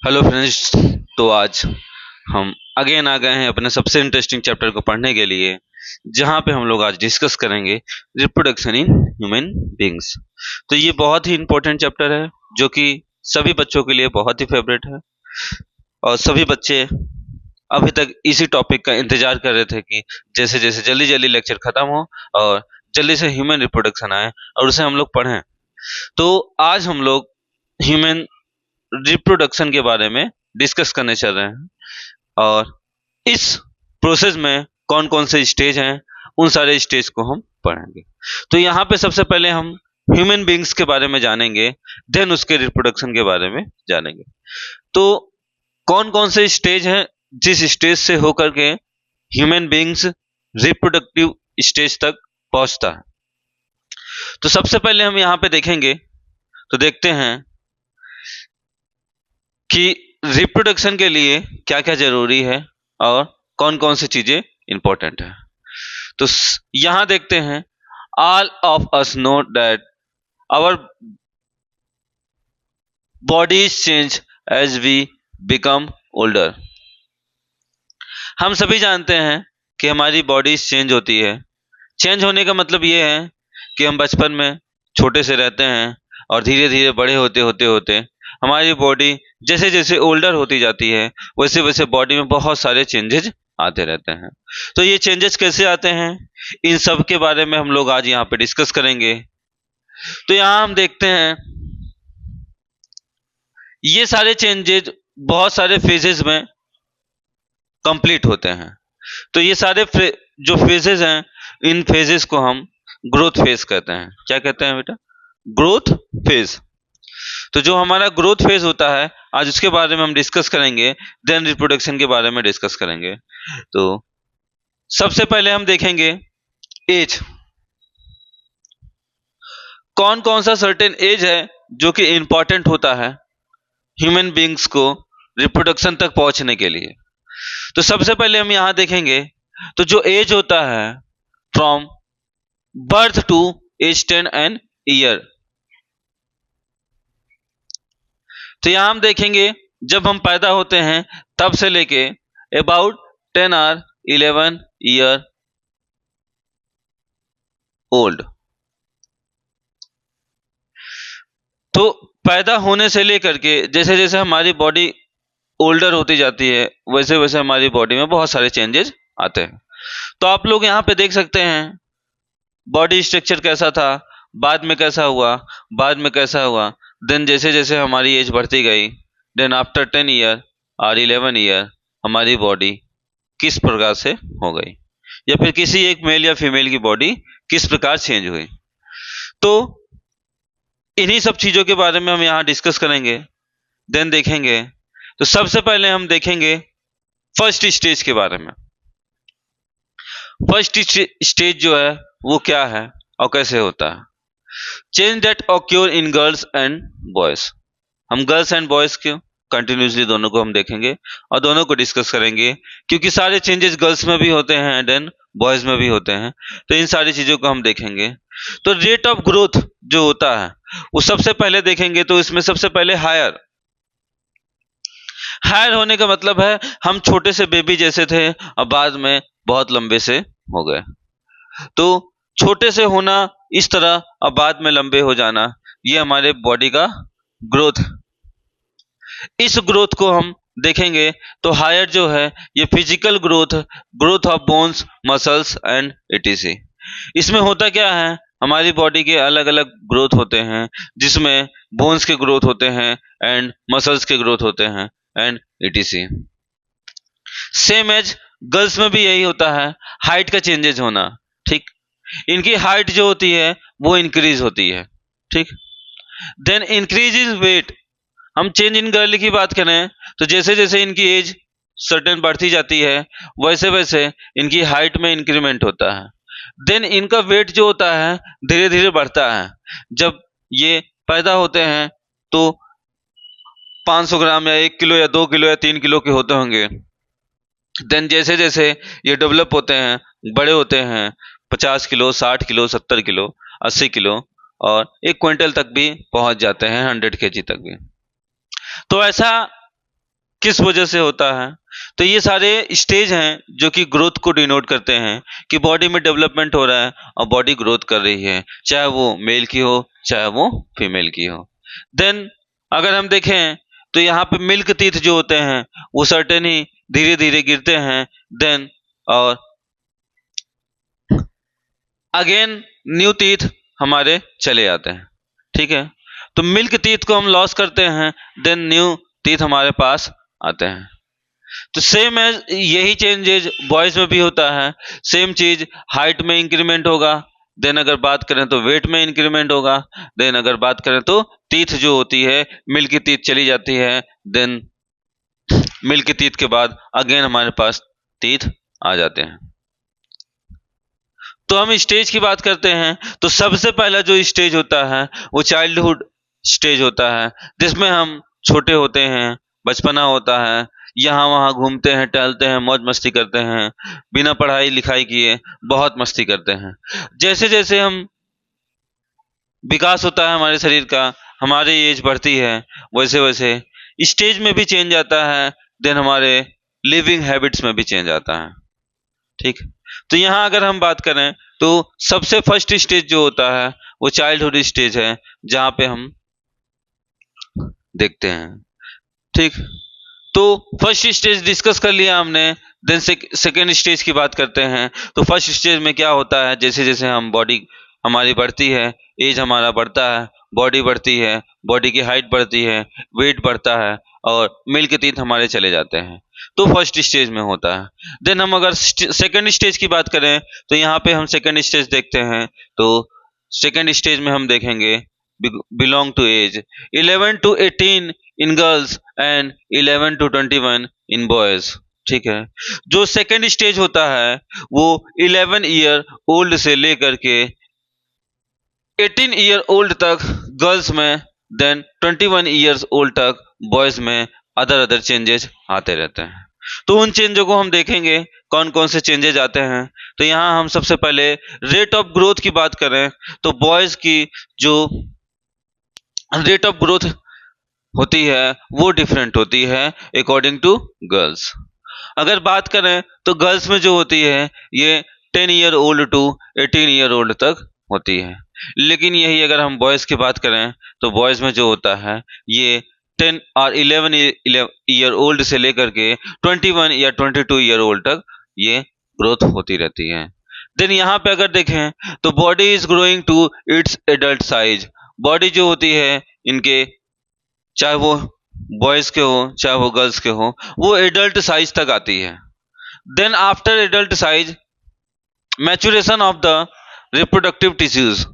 Hello friends. तो आज हम अगेन आ गए हैं अपने सबसे इंटरेस्टिंग चैप्टर को पढ़ने के लिए, जहां पे हम लोग आज डिस्कस करेंगे रिप्रोडक्शन इन ह्यूमन बीइंग्स। तो ये बहुत ही इंपॉर्टेंट चैप्टर है, जो कि सभी बच्चों के लिए बहुत ही फेवरेट है। और सभी बच्चे अभी तक इसी टॉपिक का इंतजार कर रहे थे कि जैसे जैसे जल्दी जल्दी लेक्चर खत्म हो और जल्दी से ह्यूमन रिप्रोडक्शन आए और उसे हम लोग पढ़ें। तो आज हम लोग ह्यूमन रिप्रोडक्शन के बारे में डिस्कस करने चल रहे हैं, और इस प्रोसेस में कौन कौन से स्टेज हैं उन सारे स्टेज को हम पढ़ेंगे। तो यहाँ पे सबसे पहले हम ह्यूमन बींग्स के बारे में जानेंगे, देन उसके रिप्रोडक्शन के बारे में जानेंगे। तो कौन कौन से स्टेज हैं जिस स्टेज से होकर के ह्यूमन बींग्स रिप्रोडक्टिव स्टेज तक पहुंचता है। तो सबसे पहले हम यहाँ पे देखेंगे, तो देखते हैं कि रिप्रोडक्शन के लिए क्या क्या जरूरी है और कौन कौन सी चीजें इंपॉर्टेंट है। तो यहां देखते हैं, all of us know that our bodies change as we become older. हम सभी जानते हैं कि हमारी बॉडीज चेंज होती है। चेंज होने का मतलब ये है कि हम बचपन में छोटे से रहते हैं और धीरे धीरे बड़े होते होते होते हमारी बॉडी जैसे जैसे ओल्डर होती जाती है, वैसे वैसे बॉडी में बहुत सारे चेंजेस आते रहते हैं। तो ये चेंजेस कैसे आते हैं, इन सब के बारे में हम लोग आज यहाँ पे डिस्कस करेंगे। तो यहाँ हम देखते हैं, ये सारे चेंजेस बहुत सारे फेजेस में कंप्लीट होते हैं। तो ये सारे जो फेजेस हैं, इन फेजेस को हम ग्रोथ फेज कहते हैं। क्या कहते हैं बेटा? Growth phase. तो जो हमारा ग्रोथ फेज होता है, आज उसके बारे में हम डिस्कस करेंगे, देन रिप्रोडक्शन के बारे में डिस्कस करेंगे। तो सबसे पहले हम देखेंगे एज। कौन कौन सा सर्टेन एज है जो कि इंपॉर्टेंट होता है ह्यूमन बींग्स को रिप्रोडक्शन तक पहुंचने के लिए। तो सबसे पहले हम यहां देखेंगे, तो जो एज होता है from birth to age 10 an year. तो यहां हम देखेंगे, जब हम पैदा होते हैं तब से लेके अबाउट 10 और 11 ईयर ओल्ड। तो पैदा होने से लेकर के जैसे जैसे हमारी बॉडी ओल्डर होती जाती है, वैसे वैसे हमारी बॉडी में बहुत सारे चेंजेस आते हैं। तो आप लोग यहाँ पे देख सकते हैं, बॉडी स्ट्रक्चर कैसा था, बाद में कैसा हुआ, बाद में कैसा हुआ, देन जैसे जैसे हमारी एज बढ़ती गई, देन आफ्टर 10 ईयर और 11 ईयर हमारी बॉडी किस प्रकार से हो गई, या फिर किसी एक मेल या फीमेल की बॉडी किस प्रकार चेंज हुई। तो इन्हीं सब चीजों के बारे में हम यहाँ डिस्कस करेंगे, देन देखेंगे। तो सबसे पहले हम देखेंगे फर्स्ट स्टेज के बारे में। फर्स्ट स्टेज जो है वो क्या है और कैसे होता है। Change that occur in girls and boys. हम गर्ल्स एंड बॉयज को कंटिन्यूसली दोनों को हम देखेंगे और दोनों को डिस्कस करेंगे, क्योंकि सारे चेंजेस गर्ल्स में भी होते हैं एंड देन बॉयज में भी होते हैं। तो इन सारी चीजों को हम देखेंगे। तो रेट ऑफ ग्रोथ जो होता है वो सबसे पहले देखेंगे। तो इसमें सबसे पहले हायर। हायर होने का मतलब है हम छोटे से बेबी जैसे थे और बाद में बहुत लंबे से हो गए। तो छोटे से होना इस तरह और बाद में लंबे हो जाना, ये हमारे बॉडी का ग्रोथ। इस ग्रोथ को हम देखेंगे। तो हायर जो है ये physical growth, growth of bones, muscles and ETC. इसमें होता क्या है, हमारी बॉडी के अलग अलग ग्रोथ होते हैं, जिसमें बोन्स के ग्रोथ होते हैं एंड मसल्स के ग्रोथ होते हैं and ETC. Same as girls में भी यही होता है, हाइट का चेंजेस होना। ठीक, इनकी हाइट जो होती है वो इंक्रीज होती है। ठीक, देन इंक्रीज इन वेट। हम चेंज इन गर्ल की बात करें तो जैसे जैसे इनकी एज सर्टेन बढ़ती जाती है, वैसे वैसे इनकी हाइट में इंक्रीमेंट होता है। देन इनका वेट जो होता है धीरे धीरे बढ़ता है। जब ये पैदा होते हैं तो 500 ग्राम या 1 किलो या 2 किलो या 3 किलो के होते होंगे। देन जैसे जैसे ये डेवलप होते हैं, बड़े होते हैं, 50 किलो, 60 किलो, 70 किलो, 80 किलो और 1 क्विंटल तक भी पहुंच जाते हैं, 100 kg तक भी। तो ऐसा किस वजह से होता है। तो ये सारे स्टेज हैं जो कि ग्रोथ को डिनोट करते हैं कि बॉडी में डेवलपमेंट हो रहा है और बॉडी ग्रोथ कर रही है, चाहे वो मेल की हो चाहे वो फीमेल की हो। देन अगर हम देखें तो यहाँ पे मिल्क टीथ जो होते हैं वो सर्टेन ही धीरे धीरे गिरते हैं, देन और अगेन न्यू टीथ हमारे चले आते हैं। ठीक है, तो मिल्क टीथ को हम लॉस करते हैं, देन न्यू टीथ हमारे पास आते हैं। तो सेम है, यही चेंजेज बॉयज में भी होता है। सेम चीज हाइट में इंक्रीमेंट होगा, देन अगर बात करें तो वेट में इंक्रीमेंट होगा, देन अगर बात करें तो टीथ जो होती है मिल्क टीथ चली जाती है, देन मिल्क टीथ के बाद अगेन हमारे पास टीथ आ जाते हैं। तो हम स्टेज की बात करते हैं तो सबसे पहला जो स्टेज होता है वो चाइल्डहुड स्टेज होता है, जिसमें हम छोटे होते हैं, बचपना होता है, यहाँ वहाँ घूमते हैं, टहलते हैं, मौज मस्ती करते हैं, बिना पढ़ाई लिखाई किए बहुत मस्ती करते हैं। जैसे जैसे हम विकास होता है हमारे शरीर का, हमारी एज बढ़ती है, वैसे वैसे स्टेज में भी चेंज आता है, देन हमारे लिविंग हैबिट्स में भी चेंज आता है। ठीक, तो यहाँ अगर हम बात करें तो सबसे फर्स्ट स्टेज जो होता है वो चाइल्डहुड स्टेज है, जहाँ पे हम देखते हैं। ठीक, तो फर्स्ट स्टेज डिस्कस कर लिया हमने, देन सेकेंड स्टेज की बात करते हैं। तो फर्स्ट स्टेज में क्या होता है, जैसे जैसे हम बॉडी हमारी बढ़ती है, एज हमारा बढ़ता है, बॉडी बढ़ती है, बॉडी की हाइट बढ़ती है, वेट बढ़ता है और मिल्क टीथ हमारे चले जाते हैं, तो फर्स्ट स्टेज में होता है। देन हम अगर सेकेंड स्टेज की बात करें तो यहाँ पे हम सेकेंड स्टेज देखते हैं। तो सेकेंड स्टेज में हम देखेंगे belong to age 11 to 18 in girls and 11 to 21 in boys. ठीक है, जो सेकेंड स्टेज होता है वो 11 ईयर ओल्ड से लेकर के 18 ईयर ओल्ड तक गर्ल्स में, देन 21 ईयर्स ओल्ड तक बॉयज में अदर चेंजेस आते रहते हैं। तो उन चेंजों को हम देखेंगे कौन कौन से चेंजेस आते हैं। तो यहाँ हम सबसे पहले रेट ऑफ ग्रोथ की बात करें तो बॉयज की जो रेट ऑफ ग्रोथ होती है वो डिफरेंट होती है अकॉर्डिंग टू गर्ल्स। अगर बात करें तो गर्ल्स में जो होती है ये 10 year old to 18 year old तक होती है, लेकिन यही अगर हम बॉयज की बात करें तो बॉयज में जो होता है ये 10 और 11 ईयर ओल्ड से लेकर के 21 या 22 ईयर ओल्ड तक ये ग्रोथ होती रहती है। देन यहाँ पे अगर देखें तो body is growing to its adult size. Body जो होती है इनके, चाहे वो बॉयज के हो चाहे वो गर्ल्स के हो, वो एडल्ट साइज तक आती है। Then after adult size maturation of the reproductive tissues.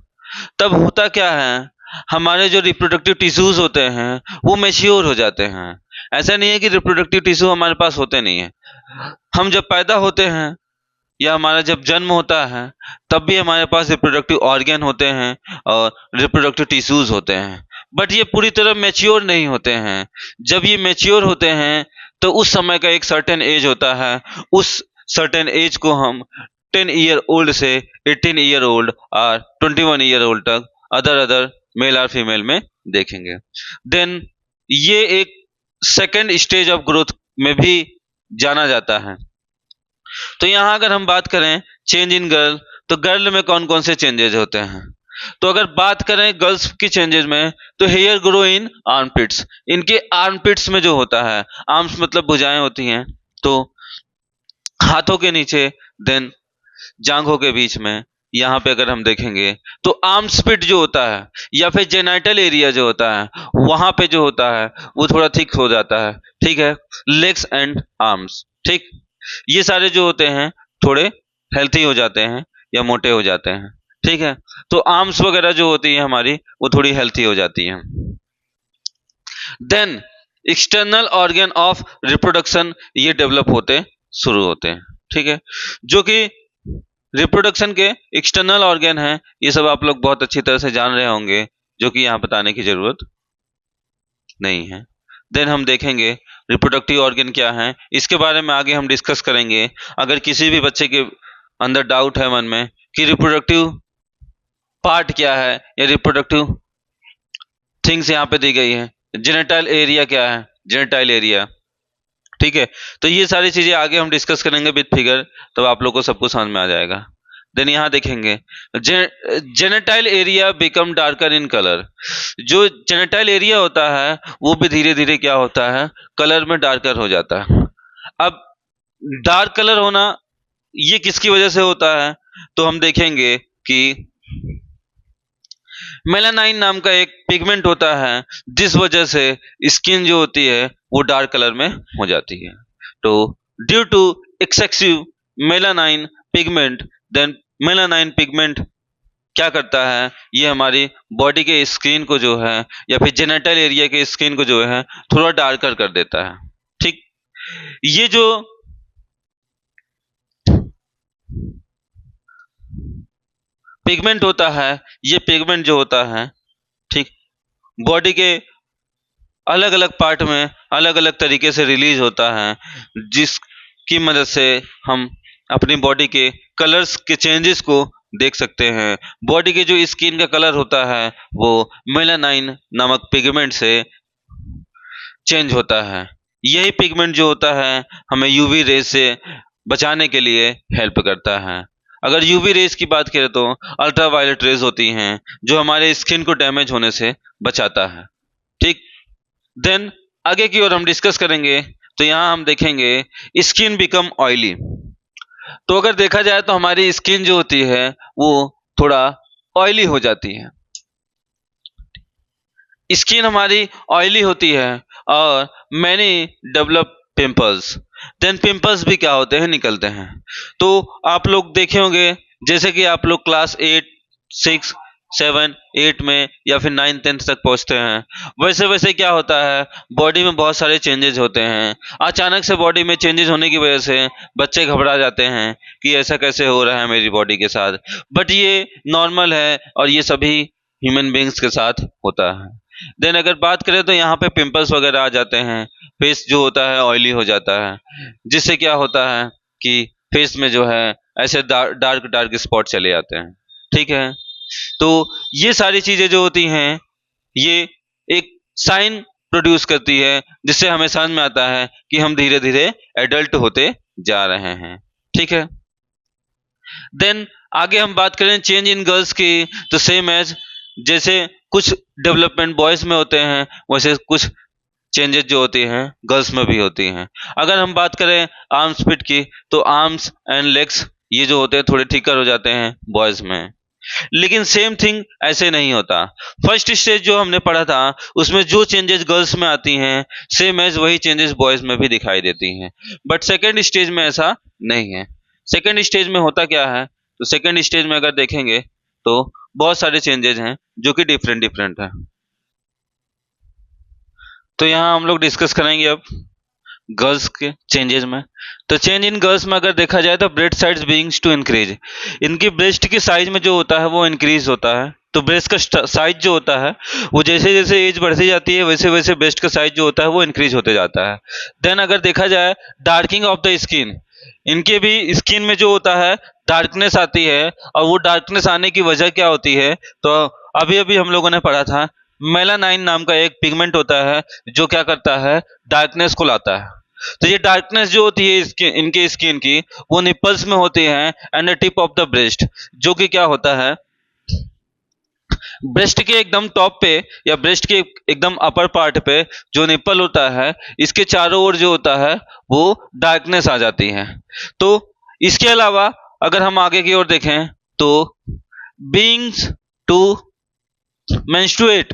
तब होता क्या है, हमारे जो रिप्रोडक्टिव टिश्यूज होते हैं वो मैच्योर हो जाते हैं। ऐसा नहीं है कि रिप्रोडक्टिव टिश्यू हमारे पास होते नहीं है, हम जब पैदा होते हैं या हमारा जब जन्म होता है तब भी हमारे पास रिप्रोडक्टिव ऑर्गन होते हैं और रिप्रोडक्टिव टिश्यूज होते हैं, बट ये पूरी तरह मैच्योर नहीं होते हैं। जब ये मैच्योर होते हैं तो उस समय का एक सर्टेन एज होता है, उस सर्टेन एज को हम 10 ईयर ओल्ड से 18 ईयर ओल्ड और 21 ईयर ओल्ड तक अदर मेल और फीमेल में देखेंगे। देन ये एक सेकेंड स्टेज ऑफ ग्रोथ में भी जाना जाता है। तो यहाँ अगर हम बात करें चेंज इन गर्ल, तो गर्ल में कौन कौन से चेंजेस होते हैं। तो अगर बात करें गर्ल्स की चेंजेस में तो हेयर ग्रो इन आर्मपिट्स। इनके आर्मपिट्स में जो होता है, आर्म्स मतलब भुजाएं होती हैं, तो हाथों के नीचे, देन जांघों के बीच में, यहाँ पे अगर हम देखेंगे तो आर्म्स पिट जो होता है या फिर जेनाइटल एरिया जो होता है वहां पे जो होता है वो थोड़ा थिक हो जाता है। ठीक है, लेग्स एंड आर्म्स, ठीक, ये सारे जो होते हैं थोड़े हेल्थी हो जाते हैं या मोटे हो जाते हैं। ठीक है, तो आर्म्स वगैरह जो होती है हमारी वो थोड़ी हेल्थी हो जाती है। Then external organ of reproduction ये डेवलप होते शुरू होते हैं। ठीक है, जो कि रिप्रोडक्शन के एक्सटर्नल ऑर्गन हैं, ये सब आप लोग बहुत अच्छी तरह से जान रहे होंगे, जो कि यहाँ बताने की जरूरत नहीं है। देन हम देखेंगे रिप्रोडक्टिव ऑर्गन क्या है, इसके बारे में आगे हम डिस्कस करेंगे। अगर किसी भी बच्चे के अंदर डाउट है मन में कि रिप्रोडक्टिव पार्ट क्या है या रिप्रोडक्टिव थिंग्स यहाँ पे दी गई है, जेनेटाइल एरिया क्या है, जेनेटाइल एरिया ठीक है। तो ये सारी चीजें आगे हम डिस्कस करेंगे विद फिगर, तब आप लोग को सब कुछ समझ में आ जाएगा। देन यहाँ देखेंगे genital area become darker in colour. जो जेनेटाइल एरिया होता है वो भी धीरे धीरे क्या होता है, कलर में डार्कर हो जाता है। अब डार्क कलर होना ये किसकी वजह से होता है, तो हम देखेंगे कि मेलानाइन नाम का एक पिगमेंट होता है, जिस वजह से स्किन जो होती है वो डार्क कलर में हो जाती है। तो due to excessive melanin pigment, then melanin pigment क्या करता है, ये हमारी बॉडी के स्किन को जो है या फिर जेनेटल एरिया के स्किन को जो है थोड़ा डार्कर कर देता है। ठीक, ये जो पिगमेंट होता है, ये पिगमेंट जो होता है, ठीक, बॉडी के अलग अलग पार्ट में अलग अलग तरीके से रिलीज होता है, जिसकी मदद से हम अपनी बॉडी के कलर्स के चेंजेस को देख सकते हैं। बॉडी के जो स्किन का कलर होता है वो मेलानाइन नामक पिगमेंट से चेंज होता है। यही पिगमेंट जो होता है हमें यूवी रेज से बचाने के लिए हेल्प करता है। अगर यूवी रेज की बात करें तो अल्ट्रावायलेट रेज होती हैं जो हमारे स्किन को डैमेज होने से बचाता है। ठीक, देन आगे की ओर हम डिस्कस करेंगे। तो यहाँ हम देखेंगे स्किन बिकम ऑयली। तो अगर देखा जाए तो हमारी स्किन जो होती है वो थोड़ा ऑयली हो जाती है। स्किन हमारी ऑयली होती है और many develop pimples. Then pimples भी क्या होते हैं, निकलते हैं। तो आप लोग देखे होंगे जैसे कि आप लोग क्लास 8, 6, 7, 8 में या फिर 9, 10 तक पहुंचते हैं, वैसे वैसे क्या होता है, बॉडी में बहुत सारे चेंजेस होते हैं। अचानक से बॉडी में चेंजेस होने की वजह से बच्चे घबरा जाते हैं कि ऐसा कैसे हो रहा है मेरी बॉडी के साथ। बट ये नॉर्मल है और ये सभी ह्यूमन बींग्स के साथ होता है। देन अगर बात करें तो यहाँ पे पिंपल्स वगैरह आ जाते हैं, फेस जो होता है ऑयली हो जाता है, जिससे क्या होता है कि फेस में जो है ऐसे डार्क डार्क स्पॉट चले जाते हैं। ठीक है, तो ये सारी चीजें जो होती हैं ये एक साइन प्रोड्यूस करती है, जिससे हमें समझ में आता है कि हम धीरे धीरे एडल्ट होते जा रहे हैं। ठीक है, देन आगे हम बात करें चेंज इन गर्ल्स की, तो सेम एज जैसे कुछ डेवलपमेंट बॉयज में होते हैं वैसे कुछ चेंजेस जो होती हैं गर्ल्स में भी होती हैं। अगर हम बात करें आर्म स्पीड की, तो आर्म्स एंड लेग्स ये जो होते हैं थोड़े थिकर हो जाते हैं बॉयज में। लेकिन सेम थिंग ऐसे नहीं होता। फर्स्ट स्टेज जो हमने पढ़ा था उसमें जो चेंजेस गर्ल्स में आती हैं सेम एज वही चेंजेस बॉयज में भी दिखाई देती हैं। बट सेकेंड स्टेज में ऐसा नहीं है। सेकेंड स्टेज में होता क्या है, तो सेकेंड स्टेज में अगर देखेंगे तो बहुत सारे चेंजेस हैं जो कि डिफरेंट डिफरेंट है। तो यहाँ हम लोग डिस्कस करेंगे अब गर्ल्स के चेंजेस में। तो चेंज इन गर्ल्स में अगर देखा जाए तो breast size begins to increase. इनकी ब्रेस्ट की साइज में जो होता है वो इंक्रीज होता है। तो ब्रेस्ट का साइज जो होता है वो जैसे जैसे एज बढ़ती जाती है वैसे वैसे ब्रेस्ट का साइज जो होता है वो इंक्रीज होते जाता है। देन अगर देखा जाए डार्किंग ऑफ द स्किन, इनके भी स्किन में जो होता है डार्कनेस आती है, और वो डार्कनेस आने की वजह क्या होती है, तो अभी अभी हम लोगों ने पढ़ा था मेलानाइन नाम का एक पिगमेंट होता है जो क्या करता है, डार्कनेस को लाता है। तो ये डार्कनेस जो होती है इनके स्किन की वो निपल्स में होती है and the tip of the breast, जो कि क्या होता है ब्रेस्ट के एकदम टॉप पे या ब्रेस्ट के एकदम अपर पार्ट पे जो निप्पल होता है इसके चारों ओर जो होता है वो डार्कनेस आ जाती है। तो इसके अलावा अगर हम आगे की ओर देखें तो बीइंग्स टू मेंस्ट्रुएट,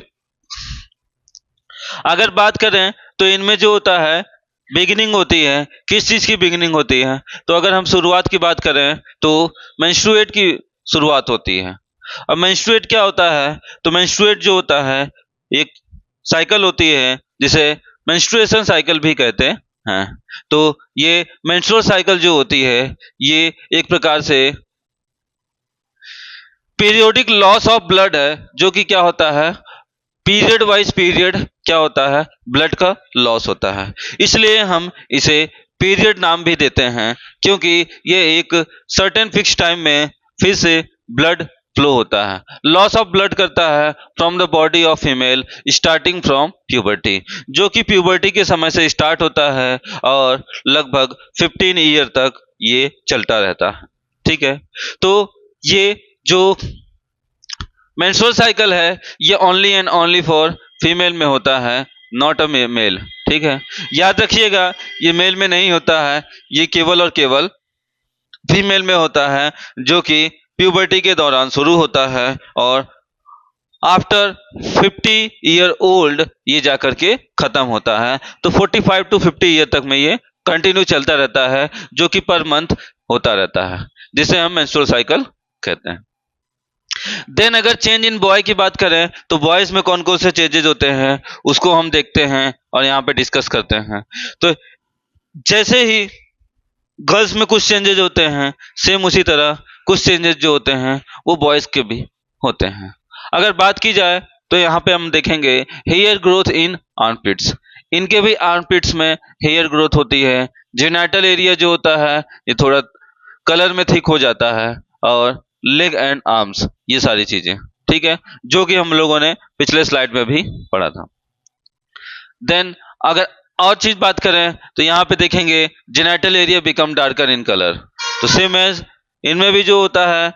अगर बात करें तो इनमें जो होता है बिगिनिंग होती है, किस चीज की बिगिनिंग होती है, तो अगर हम शुरुआत की बात करें तो मेंस्ट्रुएट की शुरुआत होती है। अब मेंस्ट्रुएट क्या होता है, तो मेंस्ट्रुएट जो होता है एक साइकिल होती है जिसे मेंस्ट्रुएशन साइकिल भी कहते हैं। तो ये मेंस्ट्रुअल साइकिल जो होती है ये एक प्रकार से पीरियोडिक लॉस ऑफ ब्लड है, जो कि क्या होता है पीरियड वाइज पीरियड क्या होता है ब्लड का लॉस होता है। इसलिए हम इसे पीरियड नाम भी देते हैं, क्योंकि ये एक सर्टेन फिक्स टाइम में फिर से ब्लड फ्लो होता है। लॉस ऑफ ब्लड करता है from the body of female starting from puberty, जो कि प्यूबर्टी के समय से स्टार्ट होता है और लगभग 15 ईयर तक ये चलता रहता है। ठीक है, तो ये जो मेंस्ट्रुअल साइकिल है ये only and only for female में होता है, नॉट अ मेल। ठीक है, याद रखिएगा ये मेल में नहीं होता है, ये केवल और केवल फीमेल में होता है, जो कि प्यूबर्टी के दौरान शुरू होता है और आफ्टर 50 ईयर ओल्ड ये जाकर के खत्म होता है। तो 45 टू 50 ईयर तक में ये कंटिन्यू चलता रहता है, जो कि पर मंथ होता रहता है, जिसे हम मेंस्ट्रुअल साइकिल कहते हैं। देन अगर चेंज इन बॉय की बात करें तो बॉयज में कौन कौन से चेंजेस होते हैं उसको हम देखते हैं और यहाँ पे डिस्कस करते हैं। तो जैसे ही गर्ल्स में कुछ चेंजेस होते हैं, सेम उसी तरह कुछ चेंजेस जो होते हैं वो बॉयज के भी होते हैं। अगर बात की जाए तो यहाँ पे हम देखेंगे हेयर ग्रोथ इन आर्मपिट्स, इनके भी आर्मपिट्स में हेयर ग्रोथ होती है। जेनाइटल एरिया जो होता है ये थोड़ा कलर में थिक हो जाता है, और लेग एंड आर्म्स ये सारी चीजें, ठीक है, जो कि हम लोगों ने पिछले स्लाइड में भी पढ़ा था। देन अगर और चीज बात करें तो यहाँ पे देखेंगे genital area become darker in colour, तो सेम एज इनमें भी जो होता है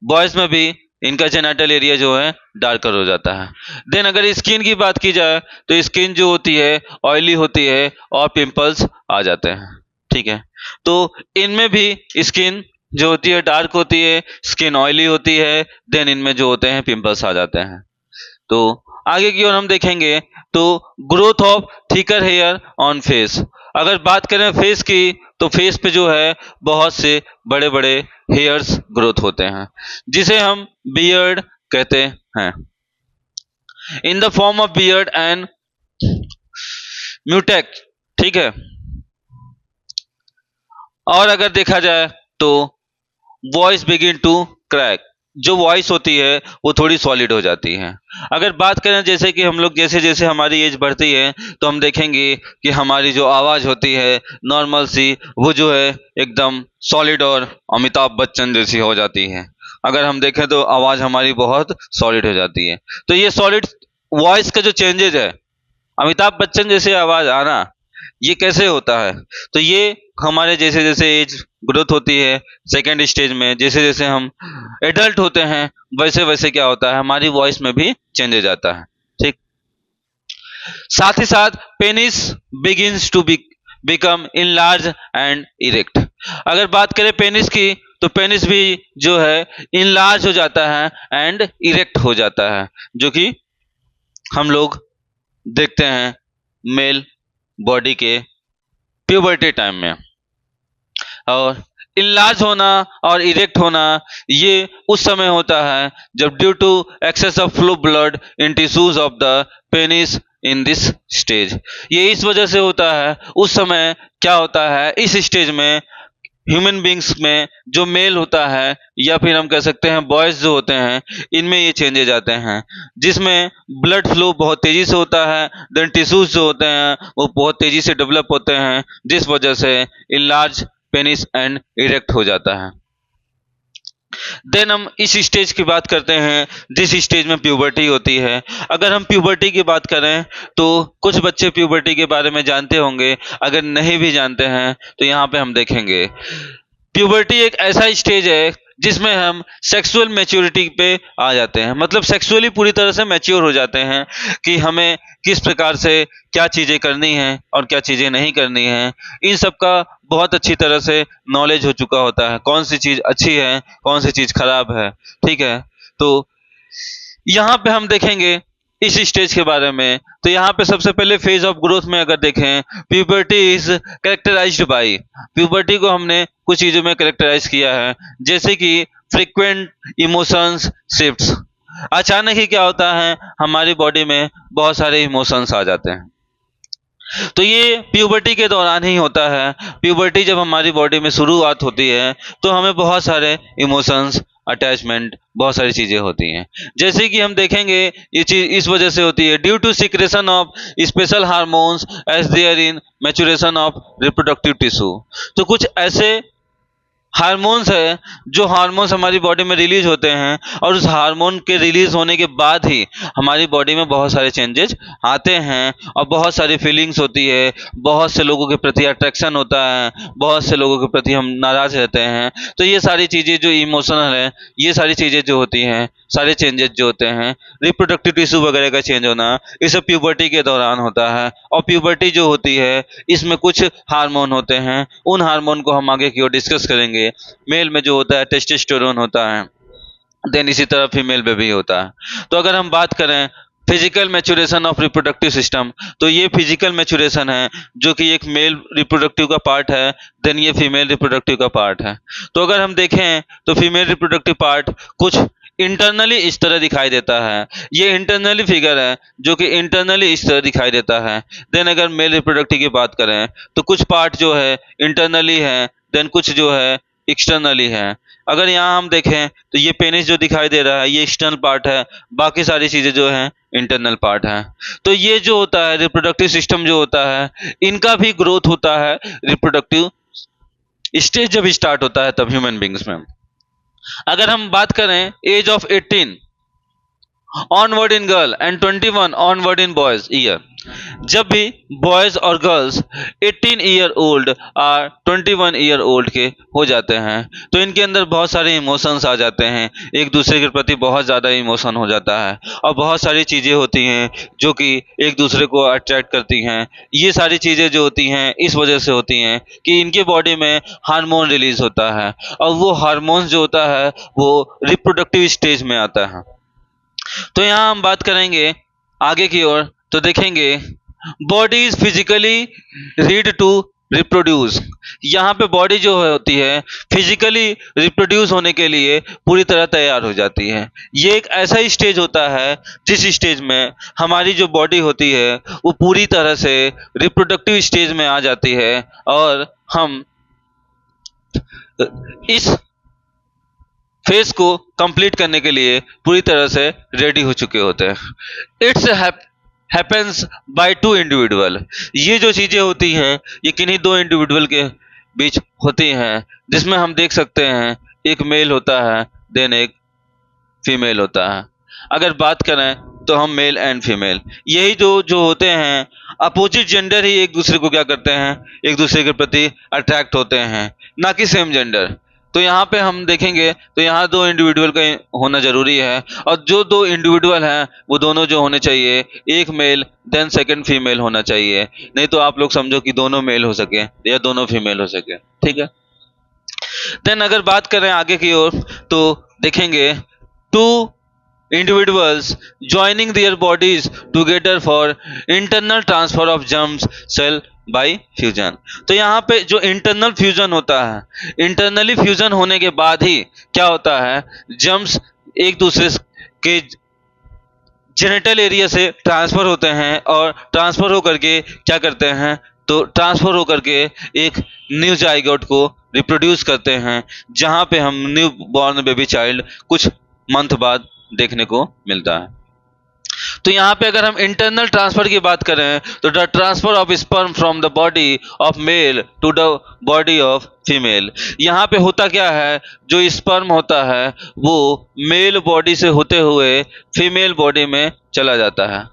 बॉयज में भी इनका जेनाइटल एरिया जो है डार्कर हो जाता है। देन अगर स्किन की बात की जाए तो स्किन जो होती है ऑयली होती है और पिंपल्स आ जाते हैं। ठीक है, तो इनमें भी स्किन जो होती है डार्क होती है, स्किन ऑयली होती है, देन इनमें जो होते हैं पिंपल्स आ जाते हैं। तो आगे की ओर हम देखेंगे तो growth of thicker hair on face, अगर बात करें फेस की तो फेस पे जो है बहुत से बड़े बड़े हेयर्स ग्रोथ होते हैं, जिसे हम बियर्ड कहते हैं, in the form of beard and moustache. ठीक है, और अगर देखा जाए तो वॉइस बिगिन टू क्रैक, जो वॉइस होती है वो थोड़ी सॉलिड हो जाती है। अगर बात करें जैसे कि हम लोग जैसे जैसे हमारी एज बढ़ती है तो हम देखेंगे कि हमारी जो आवाज़ होती है नॉर्मल सी वो जो है एकदम सॉलिड और अमिताभ बच्चन जैसी हो जाती है। अगर हम देखें तो आवाज़ हमारी बहुत सॉलिड हो जाती है। तो ये सॉलिड वॉइस का जो चेंजेज है, अमिताभ बच्चन जैसे आवाज़ आना, ये कैसे होता है? तो ये हमारे जैसे जैसे एज ग्रोथ होती है सेकेंड स्टेज में, जैसे जैसे हम एडल्ट होते हैं वैसे वैसे क्या होता है हमारी वॉइस में भी चेंजेज आता है। ठीक, साथ ही साथ penis begins to become in large and erect, अगर बात करें पेनिस की तो पेनिस भी जो है इन लार्ज हो जाता है एंड इरेक्ट हो जाता है, जो कि हम लोग देखते हैं मेल बॉडी के प्यूबर्टी टाइम में। और इनलार्ज होना और इरेक्ट होना ये उस समय होता है जब due to excess of flow blood in tissues of the penis in this stage, ये इस वजह से होता है। उस समय क्या होता है इस स्टेज में ह्यूमन बींग्स में जो मेल होता है या फिर हम कह सकते हैं बॉयज जो होते हैं इनमें ये चेंजेज आते हैं, जिसमें ब्लड फ्लो बहुत तेजी से होता है, देन टिश्यूज जो होते हैं वो बहुत तेजी से डेवलप होते हैं, जिस वजह से इनलार्ज पेनिस एंड इरेक्ट हो जाता है। देन हम इस स्टेज की बात करते हैं जिस स्टेज में प्यूबर्टी होती है। अगर हम प्यूबर्टी की बात करें तो कुछ बच्चे प्यूबर्टी के बारे में जानते होंगे, अगर नहीं भी जानते हैं तो यहाँ पे हम देखेंगे प्यूबर्टी एक ऐसा स्टेज है जिसमें हम सेक्सुअल मैच्योरिटी पे आ जाते हैं, मतलब सेक्सुअली पूरी तरह से मैच्योर हो जाते हैं कि हमें किस प्रकार से क्या चीज़ें करनी हैं और क्या चीज़ें नहीं करनी हैं, इन सब का बहुत अच्छी तरह से नॉलेज हो चुका होता है, कौन सी चीज़ अच्छी है कौन सी चीज़ खराब है। ठीक है, तो यहाँ पे हम देखेंगे इस स्टेज के बारे में, तो यहाँ पे सबसे पहले फेज ऑफ ग्रोथ में अगर देखें puberty is characterised by, puberty को हमने कुछ चीज़ों में कैरेक्टराइज किया है, जैसे कि फ्रीक्वेंट इमोशंस शिफ्ट्स, अचानक ही क्या होता है हमारी बॉडी में बहुत सारे इमोशंस आ जाते हैं, तो ये प्यूबर्टी के दौरान ही होता है। प्यूबर्टी जब हमारी बॉडी में शुरुआत होती है तो हमें बहुत सारे इमोशंस अटैचमेंट बहुत सारी चीजें होती हैं, जैसे कि हम देखेंगे ये चीज इस वजह से होती है due to secretion of special hormones as there in maturation of reproductive tissue, तो कुछ ऐसे हार्मोन्स है, जो हार्मोन्स हमारी बॉडी में रिलीज होते हैं, और उस हार्मोन के रिलीज होने के बाद ही हमारी बॉडी में बहुत सारे चेंजेस आते हैं और बहुत सारी फीलिंग्स होती है, बहुत से लोगों के प्रति अट्रैक्शन होता है, बहुत से लोगों के प्रति हम नाराज रहते हैं। तो ये सारी चीज़ें जो इमोशनल है, ये सारी चीज़ें जो होती हैं, सारे चेंजेस जो होते हैं, रिप्रोडक्टिव टिश्यू वगैरह का चेंज होना, ये सब प्यूबर्टी के दौरान होता है। और प्यूबर्टी जो होती है, इसमें कुछ हार्मोन होते हैं, उन हार्मोन को हम आगे की ओर डिस्कस करेंगे। मेल में जो होता है टेस्टोस्टेरोन होता है, देन इसी तरह फीमेल में भी होता है। तो अगर हम बात करें physical maturation of reproductive system, तो ये फिजिकल मैच्योरेशन है जो कि एक मेल रिप्रोडक्टिव का पार्ट है, देन ये फीमेल रिप्रोडक्टिव का पार्ट है। तो अगर हम देखें तो फीमेल रिप्रोडक्टिव पार्ट कुछ इंटरनली इस तरह दिखाई देता है, ये इंटरनली फिगर है जो कि इंटरनली इस तरह दिखाई देता है। देन अगर मेल रिप्रोडक्टिव की बात करें तो कुछ पार्ट जो है इंटरनली है, देन कुछ जो है एक्सटर्नली है। अगर यहाँ हम देखें तो ये पेनिस जो दिखाई दे रहा है ये एक्सटर्नल पार्ट है, बाकी सारी चीजें जो हैं इंटरनल पार्ट है। तो ये जो होता है रिप्रोडक्टिव सिस्टम जो होता है, इनका भी ग्रोथ होता है रिप्रोडक्टिव स्टेज जब स्टार्ट होता है तब ह्यूमन बींग्स में। अगर हम बात करें age of 18 onward in girl and 21 onward in boys year, जब भी बॉयज और गर्ल्स 18 ईयर ओल्ड और 21 ईयर ओल्ड के हो जाते हैं तो इनके अंदर बहुत सारे इमोशंस आ जाते हैं, एक दूसरे के प्रति बहुत ज़्यादा इमोशन हो जाता है और बहुत सारी चीज़ें होती हैं जो कि एक दूसरे को अट्रैक्ट करती हैं। ये सारी चीज़ें जो होती हैं इस वजह से होती हैं कि इनके बॉडी में हार्मोन रिलीज होता है और वो हार्मोन्स जो होता है वो रिप्रोडक्टिव स्टेज में आता है। तो यहाँ हम बात करेंगे आगे की ओर तो देखेंगे body is physically ready to reproduce. यहाँ पे बॉडी जो होती है फिजिकली रिप्रोड्यूस होने के लिए पूरी तरह तैयार हो जाती है। ये एक ऐसा स्टेज होता है जिस स्टेज में हमारी जो बॉडी होती है वो पूरी तरह से रिप्रोडक्टिव स्टेज में आ जाती है और हम इस फेज को कंप्लीट करने के लिए पूरी तरह से रेडी हो चुके होते हैं। It's happens by two individual. ये जो चीज़ें होती हैं ये किन्हीं दो इंडिविजुअल के बीच होती हैं, जिसमें हम देख सकते हैं एक मेल होता है देन एक फीमेल होता है। अगर बात करें तो हम मेल एंड फीमेल यही जो होते हैं, अपोजिट जेंडर ही एक दूसरे को क्या करते हैं, एक दूसरे के प्रति अट्रैक्ट होते हैं, ना कि सेम जेंडर। तो यहाँ पे हम देखेंगे तो यहाँ दो इंडिविजुअल का होना जरूरी है और जो दो इंडिविजुअल हैं वो दोनों जो होने चाहिए, एक मेल देन सेकंड फीमेल होना चाहिए, नहीं तो आप लोग समझो कि दोनों मेल हो सके या दोनों फीमेल हो सके। ठीक है। देन अगर बात करें आगे की ओर तो देखेंगे to individuals joining their bodies together for internal transfer of germs cell by fusion। तो यहाँ पे जो इंटरनल फ्यूजन होता है, इंटरनली फ्यूजन होने के बाद ही क्या होता है, जर्म्स एक दूसरे के जेनिटल एरिया से ट्रांसफर होते हैं और ट्रांसफर होकर के क्या करते हैं, तो ट्रांसफर होकर के एक न्यू जाइगोट को रिप्रोड्यूस करते हैं, जहाँ पे हम न्यू बॉर्न बेबी चाइल्ड कुछ मंथ बाद देखने को मिलता है। तो यहाँ पे अगर हम इंटरनल ट्रांसफर की बात करें तो the transfer of sperm from the body of male to the body of female. यहाँ पे होता क्या है, जो स्पर्म होता है वो मेल बॉडी से होते हुए फीमेल बॉडी में चला जाता है।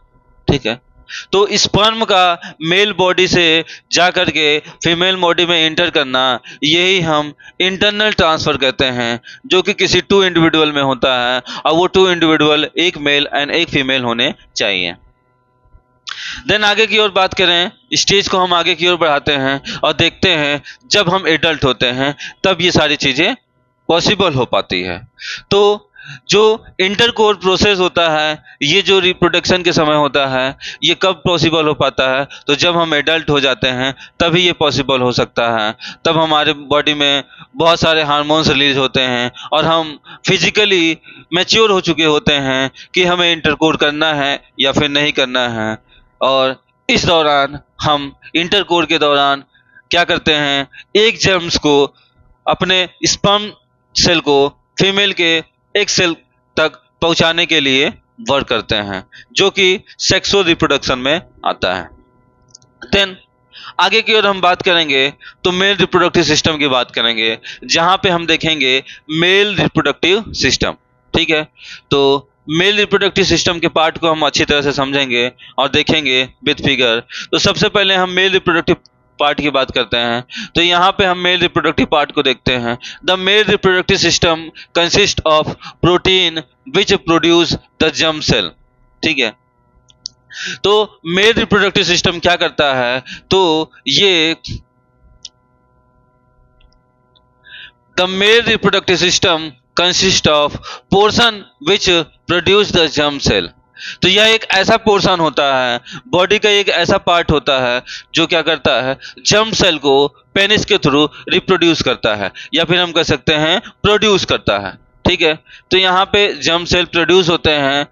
ठीक है। तो स्पर्म का मेल बॉडी से जा करके फीमेल बॉडी में इंटर करना, यही हम इंटरनल ट्रांसफर कहते हैं, जो कि किसी टू इंडिविजुअल में होता है और वो टू इंडिविजुअल एक मेल एंड एक फीमेल होने चाहिए। देन आगे की ओर बात करें, स्टेज को हम आगे की ओर बढ़ाते हैं और देखते हैं जब हम एडल्ट होते हैं तब ये सारी चीज़ें पॉसिबल हो पाती है। तो जो इंटरकोर प्रोसेस होता है, ये जो रिप्रोडक्शन के समय होता है, ये कब पॉसिबल हो पाता है, तो जब हम एडल्ट हो जाते हैं तभी ये पॉसिबल हो सकता है। तब हमारे बॉडी में बहुत सारे हार्मोन्स रिलीज होते हैं और हम फिजिकली मैच्योर हो चुके होते हैं कि हमें इंटरकोर करना है या फिर नहीं करना है। और इस दौरान हम इंटरकोर के दौरान क्या करते हैं, एक जर्म्स को अपने स्पर्म सेल को फीमेल के एक सेल तक पहुंचाने के लिए वर्क करते हैं, जो कि सेक्सुअल रिप्रोडक्शन में आता है। देन आगे की ओर हम बात करेंगे तो मेल रिप्रोडक्टिव सिस्टम की बात करेंगे, जहां पे हम देखेंगे मेल रिप्रोडक्टिव सिस्टम। ठीक है, तो मेल रिप्रोडक्टिव सिस्टम के पार्ट को हम अच्छी तरह से समझेंगे और देखेंगे विद फिगर। तो सबसे पहले हम मेल रिप्रोडक्टिव पार्ट की बात करते हैं। तो यहाँ पे हम मेल रिप्रोडक्टिव पार्ट को देखते हैं। The male reproductive system consist of protein which produce the germ cell. ठीक है, तो मेल रिप्रोडक्टिव सिस्टम क्या करता है, तो ये the male reproductive system consist of portion which produce the germ cell. तो यह एक ऐसा पोर्शन होता है, बॉडी का एक ऐसा पार्ट होता है जो क्या करता है, जर्म सेल को पेनिस के थ्रू रिप्रोड्यूस करता है, या फिर हम कह सकते हैं प्रोड्यूस करता है। ठीक है, तो यहाँ पे जर्म सेल प्रोड्यूस होते हैं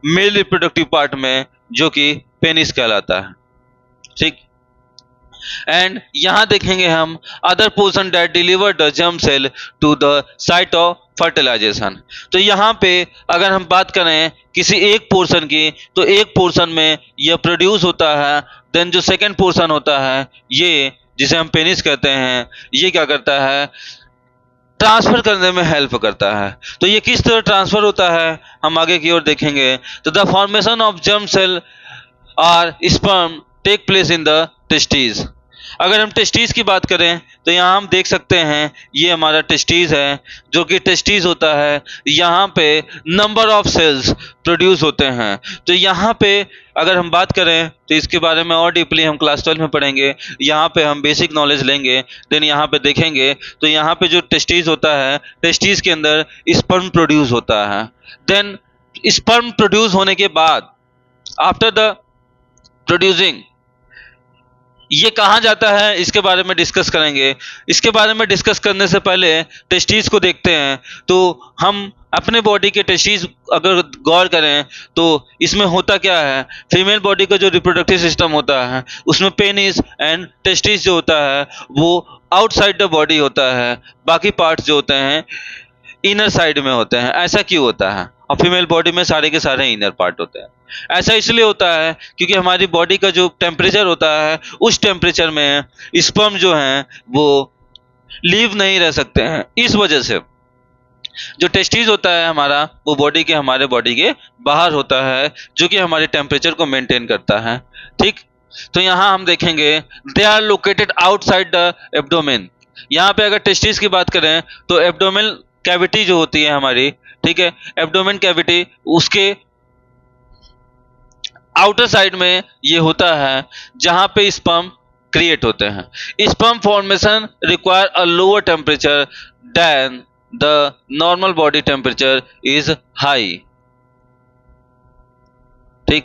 मेल रिप्रोडक्टिव पार्ट में, जो कि पेनिस कहलाता है। ठीक, एंड यहाँ देखेंगे हम other portion that deliver the germ cell to the site of fertilisation. तो यहाँ पे अगर हम बात करें किसी एक पोर्शन की, तो एक पोर्शन में यह प्रोड्यूस होता है, देन जो सेकंड पोर्शन होता है, ये जिसे हम पेनिस कहते हैं, ये क्या करता है, ट्रांसफर करने में हेल्प करता है। तो ये किस तरह ट्रांसफर होता है, हम आगे की ओर देखेंगे। तो the formation of germ cell और sperm take place in the testis. अगर हम टेस्टिस की बात करें तो यहाँ हम देख सकते हैं ये हमारा टेस्टिस है, जो कि टेस्टिस होता है। यहाँ पे नंबर ऑफ सेल्स प्रोड्यूस होते हैं। तो यहाँ पे अगर हम बात करें तो इसके बारे में और डीपली हम क्लास 12 में पढ़ेंगे। यहाँ पे हम बेसिक नॉलेज लेंगे, देन यहाँ पे देखेंगे। तो यहाँ पे जो टेस्टिस होता है, टेस्टिस के अंदर स्पर्म प्रोड्यूस होता है। देन स्पर्म प्रोड्यूस होने के बाद आफ्टर द प्रोड्यूसिंग ये कहाँ जाता है, इसके बारे में डिस्कस करेंगे। इसके बारे में डिस्कस करने से पहले टेस्टिस को देखते हैं। तो हम अपने बॉडी के टेस्टिस अगर गौर करें तो इसमें होता क्या है, फीमेल बॉडी का जो रिप्रोडक्टिव सिस्टम होता है उसमें पेनिस एंड टेस्टिस जो होता है वो आउटसाइड द बॉडी होता है, बाकी पार्ट्स जो होते हैं इनर साइड में होते हैं। ऐसा क्यों होता है, और फीमेल बॉडी में सारे के सारे इनर पार्ट होते हैं। ऐसा इसलिए होता है क्योंकि हमारी बॉडी का जो टेम्परेचर होता है, उस टेम्परेचर में स्पर्म जो हैं वो लीव नहीं रह सकते हैं। इस वजह से जो टेस्टिस होता है हमारा, वो बॉडी के हमारे बॉडी के बाहर होता है, जो कि हमारे टेम्परेचर को मेंटेन करता है। ठीक, तो यहाँ हम देखेंगे they are located outside the abdomen. यहाँ पे अगर टेस्टिस की बात करें तो एब्डोमेन कैविटी जो होती है हमारी, ठीक है, एब्डोमेन कैविटी उसके आउटर साइड में ये होता है जहां पे स्पर्म क्रिएट होते हैं। Sperm formation require a lower temperature than the normal body temperature is high. ठीक,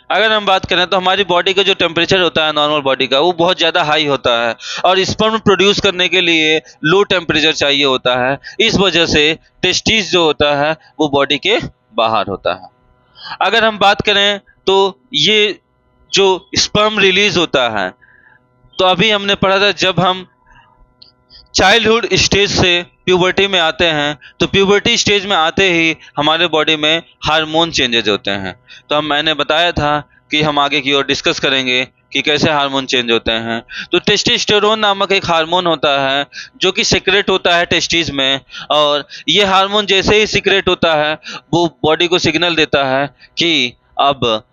अगर हम बात करें तो हमारी बॉडी का जो टेम्परेचर होता है नॉर्मल बॉडी का, वो बहुत ज़्यादा हाई होता है, और स्पर्म प्रोड्यूस करने के लिए लो टेम्परेचर चाहिए होता है। इस वजह से टेस्टिस जो होता है वो बॉडी के बाहर होता है। अगर हम बात करें तो ये जो स्पर्म रिलीज होता है, तो अभी हमने पढ़ा था जब हम चाइल्डहुड स्टेज से प्यूबर्टी में आते हैं, तो प्यूबर्टी स्टेज में आते ही हमारे बॉडी में हार्मोन चेंजेज होते हैं। तो मैंने बताया था कि हम आगे की ओर डिस्कस करेंगे कि कैसे हार्मोन चेंज होते हैं। तो टेस्टोस्टेरोन नामक एक हार्मोन होता है जो कि सीक्रेट होता है टेस्टिस में, और ये हार्मोन जैसे ही सीक्रेट होता है वो बॉडी को सिग्नल देता है कि अब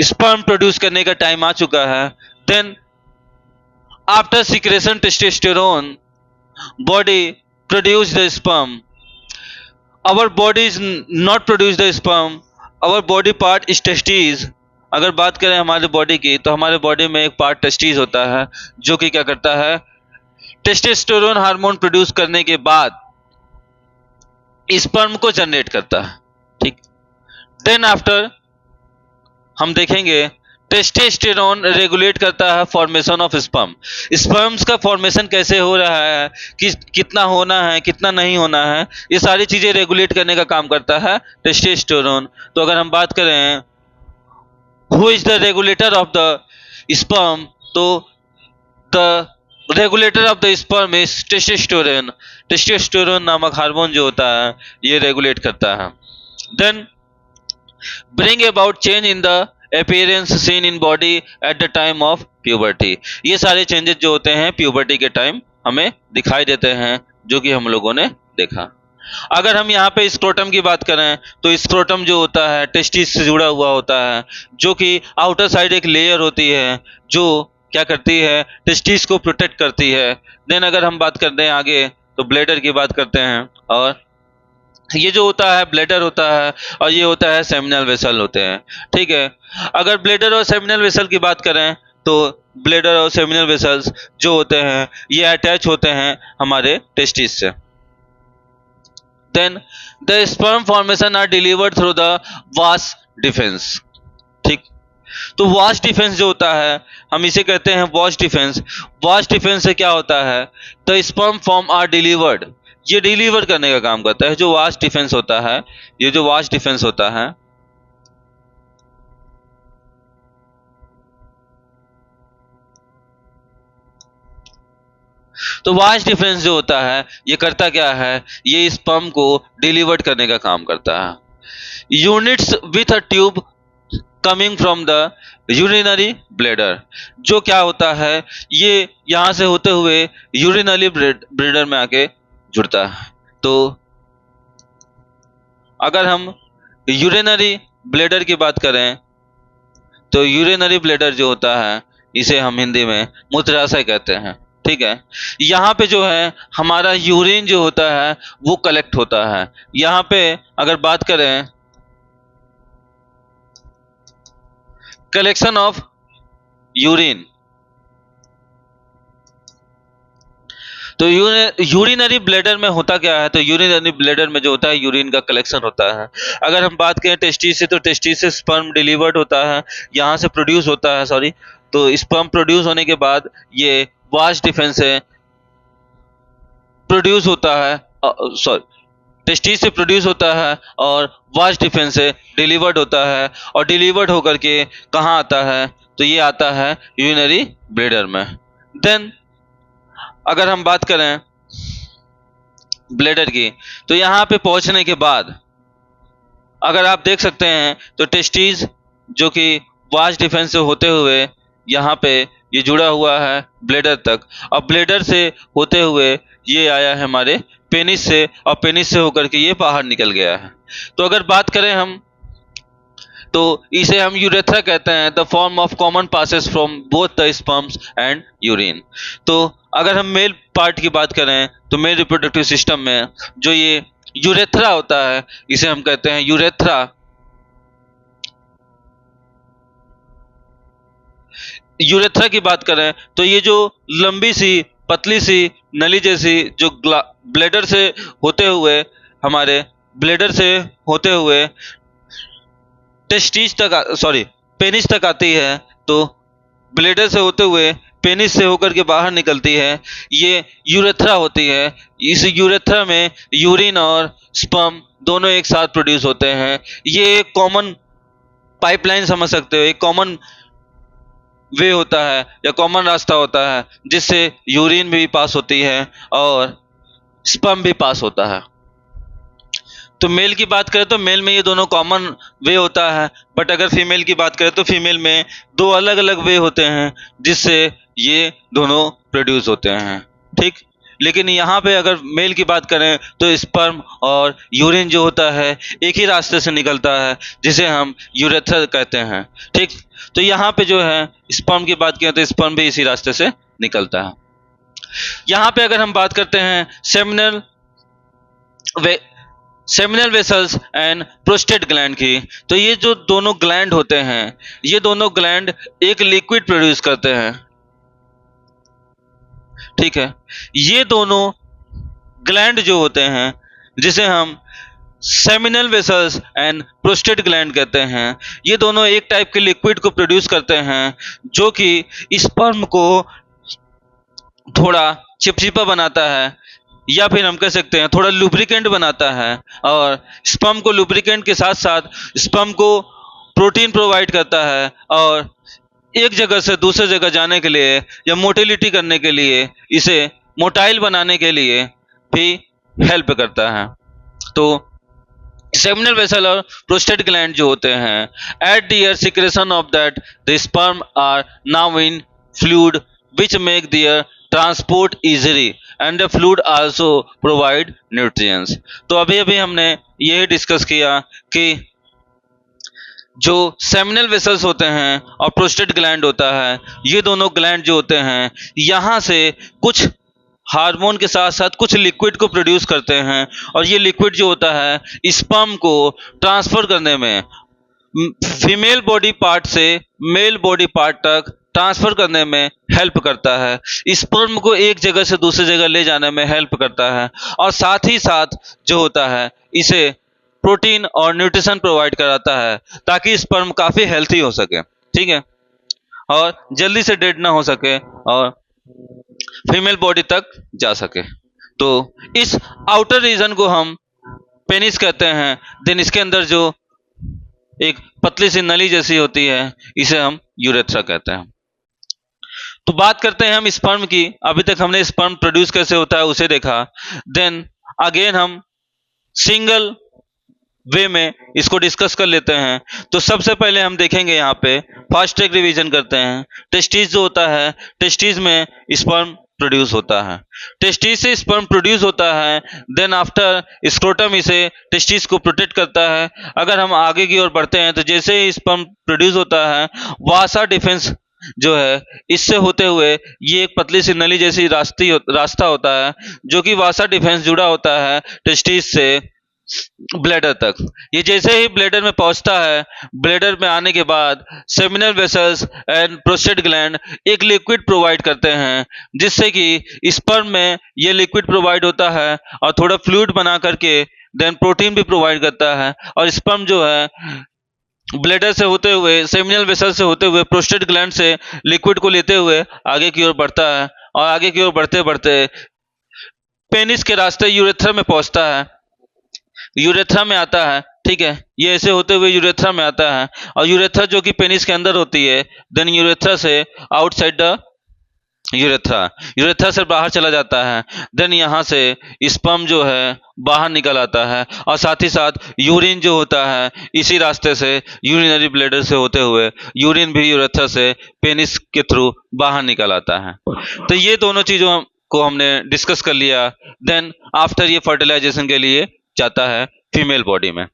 स्पर्म प्रोड्यूस करने का टाइम आ चुका है। Then after secretion testosterone body produce the sperm. Our body is not produce the sperm. Our body part is testes. अगर बात करें हमारे बॉडी की, तो हमारे बॉडी में एक पार्ट टेस्टिस होता है जो कि क्या करता है, टेस्टोस्टेरोन हार्मोन प्रोड्यूस करने के बाद स्पर्म को जनरेट करता है। ठीक, देन आफ्टर हम देखेंगे टेस्टोस्टेरोन रेगुलेट करता है फॉर्मेशन ऑफ स्पर्म। स्पर्म्स का फॉर्मेशन कैसे हो रहा है, कितना होना है, कितना नहीं होना है, ये सारी चीजें रेगुलेट करने का काम करता है टेस्टोस्टेरोन। तो अगर हम बात करें who is the regulator of the sperm, तो the regulator of the sperm is testosterone. Testosterone नामक हार्मोन जो होता है ये रेगुलेट करता है। Then bring about change in the appearance seen in body at the time of puberty. ये सारे चेंजेस जो होते हैं प्यूबर्टी के टाइम हमें दिखाई देते हैं, जो कि हम लोगों ने देखा। अगर हम यहाँ पे स्क्रोटम की बात करें तो स्क्रोटम जो होता है टेस्टिस से जुड़ा हुआ होता है, जो कि आउटर साइड एक लेयर होती है जो क्या करती है, टेस्टिस को प्रोटेक्ट करती है। देन अगर हम बात करते हैं आगे तो ब्लैडर की बात करते हैं, और ये जो होता है ब्लैडर होता है और ये होता है सेमिनल वेसल होते हैं। ठीक है, अगर ब्लैडर और सेमिनल वेसल की बात करें तो ब्लैडर और सेमिनल वेसल्स जो होते हैं ये अटैच होते हैं हमारे टेस्टिस से। Then the sperm formation are delivered through the vas deferens. ठीक, तो वास डिफेंस जो होता है हम इसे कहते हैं वास डिफेंस। वास डिफेंस से क्या होता है, the sperm form are delivered, ये डिलीवर करने का काम करता है। जो वास डिफेंस होता है, ये जो वास डिफेंस होता है, तो वास डिफेंस जो होता है ये करता क्या है, ये स्पर्म को डिलीवर्ड करने का काम करता है। Units with a tube coming from the urinary bladder, जो क्या होता है ये यहाँ से होते हुए यूरिनरी ब्लैडर में आके जुड़ता है। तो अगर हम यूरिनरी ब्लैडर की बात करें तो यूरिनरी ब्लैडर जो होता है इसे हम हिंदी में मूत्राशय कहते हैं। ठीक है, यहाँ पे जो है हमारा यूरिन जो होता है वो कलेक्ट होता है। यहाँ पे अगर बात करें कलेक्शन ऑफ यूरिन, तो यूरिनरी ब्लैडर में होता क्या है, तो यूरिनरी ब्लैडर में जो होता है यूरिन का कलेक्शन होता है। अगर हम बात करें टेस्टिस से, तो टेस्टिस से स्पर्म डिलीवर्ड होता है, यहाँ से प्रोड्यूस होता है, सॉरी, तो स्पर्म प्रोड्यूस होने के बाद ये वास डिफेंस से प्रोड्यूस होता है, सॉरी, टेस्टिस से प्रोड्यूस होता है और वास डिफेंस से डिलीवर्ड होता है, और डिलीवर्ड होकर के कहाँ आता है, तो ये आता है यूरिनरी ब्लैडर में। देन अगर हम बात करें ब्लैडर की, तो यहाँ पे पहुंचने के बाद अगर आप देख सकते हैं तो टेस्टिस जो कि वास डिफेंस से होते हुए यहाँ पे ये जुड़ा हुआ है ब्लैडर तक, और ब्लैडर से होते हुए ये आया है हमारे पेनिस से, और पेनिस से होकर के ये बाहर निकल गया है। तो अगर बात करें हम तो इसे हम यूरेथ्रा कहते हैं, the form of common passes from both the sperms and urine. तो अगर हम मेल पार्ट की बात करें तो मेल रिप्रोडक्टिव सिस्टम में जो ये यूरेथ्रा होता है इसे हम कहते हैं यूरेथ्रा। यूरेथ्रा की बात करें तो ये जो लंबी सी पतली सी नली जैसी जो ब्लैडर से होते हुए हमारे ब्लैडर से होते हुए टेस्टिस तक सॉरी पेनिस तक आती है, तो ब्लैडर से होते हुए पेनिस से होकर के बाहर निकलती है, ये यूरेथ्रा होती है। इस यूरेथ्रा में यूरिन और स्पर्म दोनों एक साथ प्रोड्यूस होते हैं। ये एक कॉमन पाइपलाइन समझ सकते हो, एक कॉमन वे होता है या कॉमन रास्ता होता है जिससे यूरिन भी पास होती है और स्पर्म भी पास होता है। तो मेल की बात करें तो मेल में ये दोनों कॉमन वे होता है, बट अगर फीमेल की बात करें तो फीमेल में दो अलग अलग वे होते हैं जिससे ये दोनों प्रोड्यूस होते हैं। ठीक, लेकिन यहाँ पे अगर मेल की बात करें तो स्पर्म और यूरिन जो होता है एक ही रास्ते से निकलता है जिसे हम यूरेथ्रा कहते हैं। ठीक, तो यहाँ पे जो है स्पर्म की बात करें तो स्पर्म भी इसी रास्ते से निकलता है। यहाँ पे अगर हम बात करते हैं seminal vessels and prostate gland की, तो ये जो दोनों ग्लैंड होते हैं ये दोनों ग्लैंड एक लिक्विड प्रोड्यूस करते हैं। ठीक है, ये दोनों ग्लैंड जो होते हैं जिसे हम seminal vessels and prostate gland कहते हैं, ये दोनों एक टाइप के लिक्विड को प्रोड्यूस करते हैं जो कि स्पर्म को थोड़ा चिपचिपा बनाता है, या फिर हम कह सकते हैं थोड़ा लुब्रिकेंट बनाता है, और स्पर्म को लुब्रिकेंट के साथ साथ स्पर्म को प्रोटीन प्रोवाइड करता है, और एक जगह से दूसरे जगह जाने के लिए या मोटिलिटी करने के लिए, इसे मोटाइल बनाने के लिए भी हेल्प करता है। तो सेमिनल वेसल और प्रोस्टेट ग्लैंड जो होते हैं, at their secretion of that the sperm are now in fluid which make their transport easily and the fluid also provide nutrients। तो अभी अभी हमने यही डिस्कस किया कि जो सेमिनल वेसल्स होते हैं और प्रोस्टेट ग्लैंड होता है, ये दोनों ग्लैंड जो होते हैं यहाँ से कुछ हार्मोन के साथ साथ कुछ लिक्विड को प्रोड्यूस करते हैं, और ये लिक्विड जो होता है स्पर्म को ट्रांसफर करने में, फीमेल बॉडी पार्ट से मेल बॉडी पार्ट तक ट्रांसफर करने में हेल्प करता है, स्पर्म को एक जगह से दूसरी जगह ले जाने में हेल्प करता है, और साथ ही साथ जो होता है इसे प्रोटीन और न्यूट्रिशन प्रोवाइड कराता है ताकि स्पर्म काफ़ी हेल्थी हो सके, ठीक है, और जल्दी से डेड ना हो सके और फीमेल बॉडी तक जा सके। तो इस आउटर रीजन को हम पेनिस कहते हैं। देन इसके अंदर जो एक पतली सी नली जैसी होती है इसे हम यूरेथ्रा कहते हैं। तो बात करते हैं हम स्पर्म की। अभी तक हमने स्पर्म प्रोड्यूस कैसे होता है उसे देखा। देन अगेन हम सिंगल वे में इसको डिस्कस कर लेते हैं। तो सबसे पहले हम देखेंगे यहाँ पे फास्ट ट्रैक रिवीजन करते हैं। टेस्टिस जो होता है, टेस्टिस में स्पर्म प्रोड्यूस होता है, टेस्टिस से स्पर्म प्रोड्यूस होता है। देन आफ्टर स्क्रोटम इसे टेस्टिस को प्रोटेक्ट करता है। अगर हम आगे की ओर बढ़ते हैं तो जैसे ही स्पर्म प्रोड्यूस होता है, वासा डिफेंस जो है इससे होते हुए ये एक पतली सी नली जैसी रास्ता होता है जो कि वासा डिफेंस जुड़ा होता है टेस्टिस से ब्लैडर तक। ये जैसे ही ब्लैडर में पहुंचता है, ब्लैडर में आने के बाद seminal vessels and prostate gland एक लिक्विड प्रोवाइड करते हैं, जिससे कि स्पर्म में ये लिक्विड प्रोवाइड होता है और थोड़ा फ्लूइड बना करके देन प्रोटीन भी प्रोवाइड करता है। और स्पर्म जो है ब्लैडर से होते हुए, सेमिनल वेसल से होते हुए, प्रोस्टेट ग्लैंड से लिक्विड को लेते हुए आगे की ओर बढ़ता है, और आगे की ओर बढ़ते बढ़ते पेनिस के रास्ते यूरेथ्रा में पहुंचता है, यूरेथ्रा में आता है, ठीक है। ये ऐसे होते हुए यूरेथ्रा में आता है, और यूरेथ्रा जो कि पेनिस के अंदर होती है, देन यूरेथ्रा से आउटसाइड द यूरेथ्रा, यूरेथ्रा से बाहर चला जाता है। देन यहाँ से स्पर्म जो है बाहर निकल आता है, और साथ ही साथ यूरिन जो होता है इसी रास्ते से यूरिनरी ब्लैडर से होते हुए यूरिन भी यूरेथ्रा से पेनिस के थ्रू बाहर निकल आता है। तो ये दोनों चीज़ों को हमने डिस्कस कर लिया। देन आफ्टर ये फर्टिलाइजेशन के लिए जाता है फीमेल बॉडी में।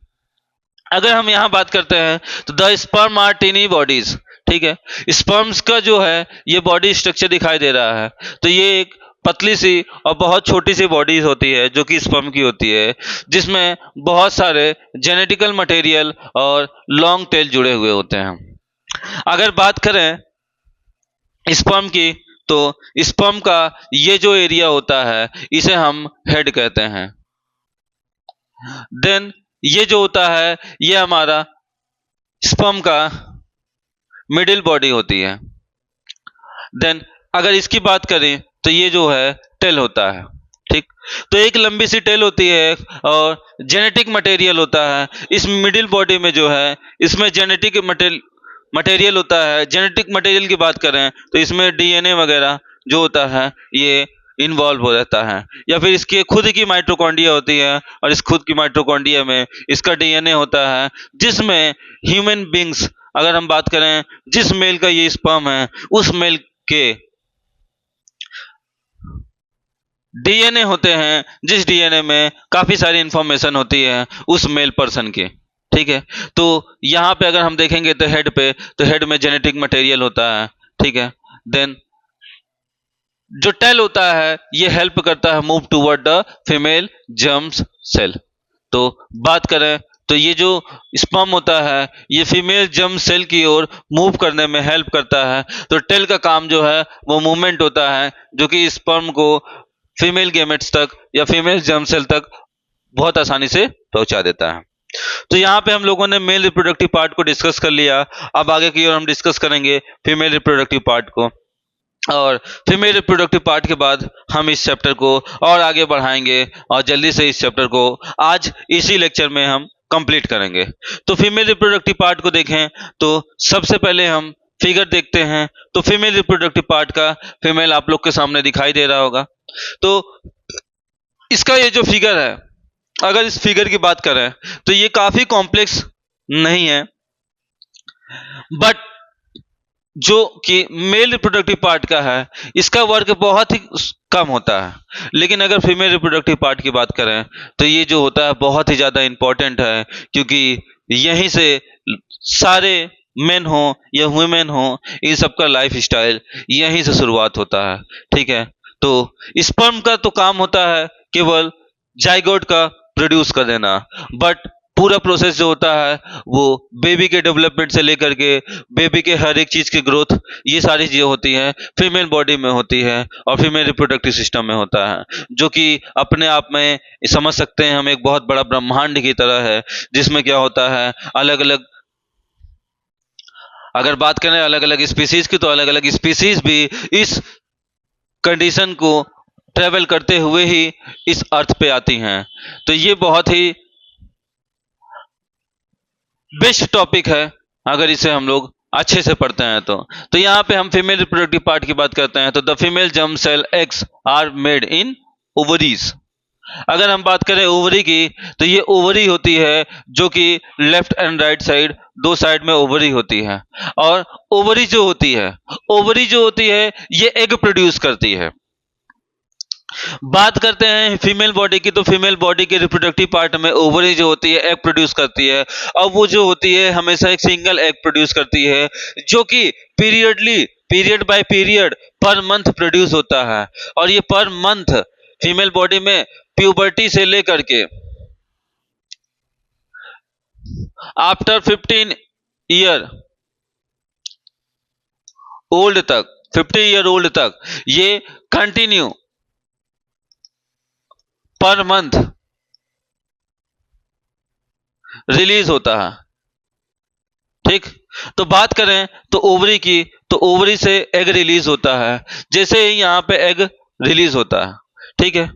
अगर हम यहाँ बात करते हैं तो the sperm are tiny bodies, ठीक है। स्पर्म्स का जो है ये बॉडी स्ट्रक्चर दिखाई दे रहा है। तो ये एक पतली सी और बहुत छोटी सी बॉडीज होती है जो कि स्पर्म की होती है, जिसमें बहुत सारे जेनेटिकल मटेरियल और लॉन्ग टेल जुड़े हुए होते हैं। अगर बात करें स्पर्म की, तो स्पर्म का ये जो एरिया होता है इसे हम हेड कहते हैं। देन ये जो होता है ये हमारा स्पर्म का मिडिल बॉडी होती है। देन अगर इसकी बात करें तो ये जो है टेल होता है, ठीक। तो एक लंबी सी टेल होती है और जेनेटिक मटेरियल होता है इस मिडिल बॉडी में जो है, इसमें जेनेटिक मटेरियल होता है। जेनेटिक मटेरियल की बात करें तो इसमें डीएनए वगैरह जो होता है ये इन्वॉल्व हो जाता है, या फिर इसकी खुद की माइटोकॉन्ड्रिया होती है, और इस खुद की माइटोकॉन्ड्रिया में इसका डीएनए होता है, जिसमें ह्यूमन बींग्स अगर हम बात करें जिस मेल का ये स्पर्म है उस मेल के डीएनए होते हैं, जिस डीएनए में काफी सारी इंफॉर्मेशन होती है उस मेल पर्सन की, ठीक है। तो यहाँ पे अगर हम देखेंगे तो हेड पे, तो हेड में जेनेटिक मटेरियल होता है, ठीक है। देन जो टेल होता है ये हेल्प करता है move toward the female germ cell. तो बात करें तो ये जो स्पर्म होता है ये फीमेल जर्म सेल की ओर मूव करने में हेल्प करता है। तो टेल का काम जो है वो मूवमेंट होता है, जो कि स्पर्म को फीमेल गेमेट्स तक या फीमेल जर्म सेल तक बहुत आसानी से पहुंचा देता है। तो यहाँ पे हम लोगों ने मेल रिप्रोडक्टिव पार्ट को डिस्कस कर लिया। अब आगे की ओर हम डिस्कस करेंगे फीमेल रिप्रोडक्टिव पार्ट को, और फीमेल रिप्रोडक्टिव पार्ट के बाद हम इस चैप्टर को और आगे बढ़ाएंगे, और जल्दी से इस चैप्टर को आज इसी लेक्चर में हम कंप्लीट करेंगे। तो फीमेल रिप्रोडक्टिव पार्ट को देखें तो सबसे पहले हम फिगर देखते हैं। तो फीमेल रिप्रोडक्टिव पार्ट का फीमेल आप लोग के सामने दिखाई दे रहा होगा। तो इसका ये जो फिगर है अगर इस फिगर की बात करें तो ये काफी कॉम्प्लेक्स नहीं है, बट जो कि मेल रिप्रोडक्टिव पार्ट का है इसका वर्क बहुत ही कम होता है। लेकिन अगर फीमेल रिप्रोडक्टिव पार्ट की बात करें तो ये जो होता है बहुत ही ज़्यादा इम्पोर्टेंट है, क्योंकि यहीं से सारे मेन हो या वुमेन हो इन सबका लाइफ स्टाइल यहीं से शुरुआत होता है। ठीक है, तो स्पर्म का तो काम होता है केवल जाइगोट का प्रोड्यूस कर देना, बट पूरा प्रोसेस जो होता है वो बेबी के डेवलपमेंट से लेकर के बेबी के हर एक चीज की ग्रोथ, ये सारी चीजें होती हैं फीमेल बॉडी में होती है और फीमेल रिप्रोडक्टिव सिस्टम में होता है, जो कि अपने आप में समझ सकते हैं हम एक बहुत बड़ा ब्रह्मांड की तरह है, जिसमें क्या होता है अलग अलग, अगर बात करें अलग अलग स्पीसीज की तो अलग अलग स्पीसीज भी इस कंडीशन को ट्रेवल करते हुए ही इस अर्थ पे आती हैं। तो ये बहुत ही बेस्ट टॉपिक है अगर इसे हम लोग अच्छे से पढ़ते हैं तो यहाँ पे हम फीमेल रिप्रोडक्टिव पार्ट की बात करते हैं तो the female germ cell eggs are made in ovaries. अगर हम बात करें ओवरी की तो ये ओवरी होती है जो कि लेफ्ट एंड राइट साइड दो साइड में ओवरी होती है, और ओवरी जो होती है ये एग प्रोड्यूस करती है। बात करते हैं फीमेल बॉडी की तो फीमेल बॉडी के रिप्रोडक्टिव पार्ट में ओवरी जो होती है एग प्रोड्यूस करती है, और वो जो होती है हमेशा एक सिंगल एग प्रोड्यूस करती है जो कि period by period per month produce होता है। और ये पर मंथ फीमेल बॉडी में प्यूबर्टी से लेकर के आफ्टर 15 ईयर ओल्ड तक 50 ईयर ओल्ड तक ये कंटिन्यू पर मंथ रिलीज होता है। ठीक, तो बात करें तो ओवरी की तो ओवरी से एग रिलीज होता है, जैसे ही यहाँ पे एग रिलीज होता है, ठीक है,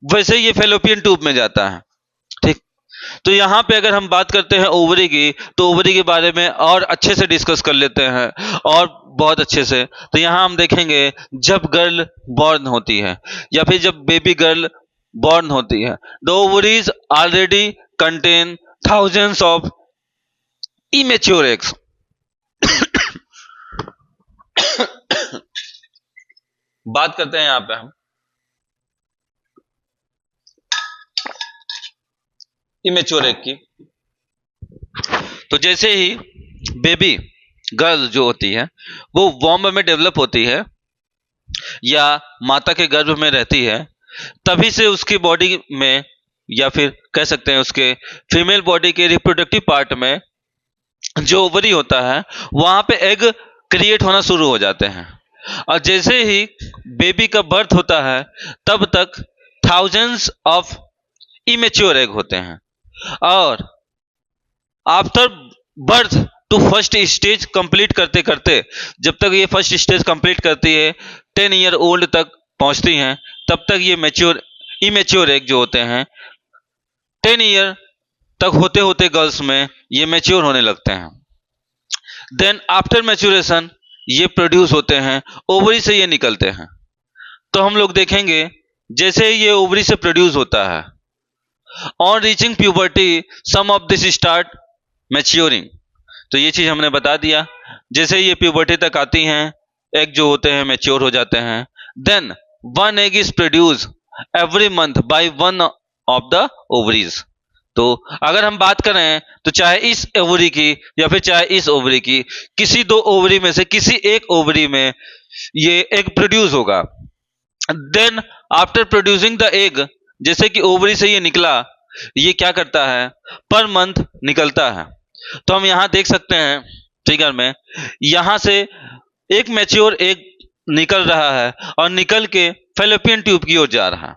वैसे ये फेलोपियन ट्यूब में जाता है। ठीक, तो यहाँ पे अगर हम बात करते हैं ओवरी की तो ओवरी के बारे में और अच्छे से डिस्कस कर लेते हैं, और बहुत अच्छे से। तो यहाँ हम देखेंगे जब गर्ल बॉर्न होती है या फिर जब बेबी गर्ल बॉर्न होती है, the ovaries already contain thousands of immature eggs। बात करते हैं यहां पे हम इमेच्योर एग की, तो जैसे ही बेबी गर्ल जो होती है वो वॉम्ब में डेवलप होती है या माता के गर्भ में रहती है, तभी से उसकी बॉडी में या फिर कह सकते हैं उसके फीमेल बॉडी के रिप्रोडक्टिव पार्ट में जो ओवरी होता है वहां पे एग क्रिएट होना शुरू हो जाते हैं, और जैसे ही बेबी का बर्थ होता है तब तक थाउजेंड्स ऑफ इमेच्योर एग होते हैं, और after birth to first stage complete करते करते जब तक ये फर्स्ट स्टेज कंप्लीट करती है 10 ईयर ओल्ड तक पहुंचती हैं, तब तक ये इमेच्योर एग जो होते हैं 10 ईयर तक होते होते गर्ल्स में ये मैच्योर होने लगते हैं। देन आफ्टर मैच्योरेशन ये प्रोड्यूस होते हैं, ओवरी से ये निकलते हैं। तो हम लोग देखेंगे जैसे ये ओवरी से प्रोड्यूस होता है, on reaching puberty some of this start maturing. तो ये चीज हमने बता दिया, जैसे ये प्यूबर्टी तक आती हैं एग जो होते हैं मैच्योर हो जाते हैं। Then one egg is produce every month by one of the ovaries. तो अगर हम बात करें तो चाहे इस ओवरी की या फिर चाहे इस ओवरी की, किसी दो ओवरी में से किसी एक ओवरी में ये एग प्रोड्यूस होगा। Then after producing the egg, जैसे कि ओवरी से ये निकला, ये क्या करता है पर मंथ निकलता है। तो हम यहां देख सकते हैं फिगर में, यहां से एक मैच्योर एग निकल रहा है और निकल के फेलोपियन ट्यूब की ओर जा रहा है।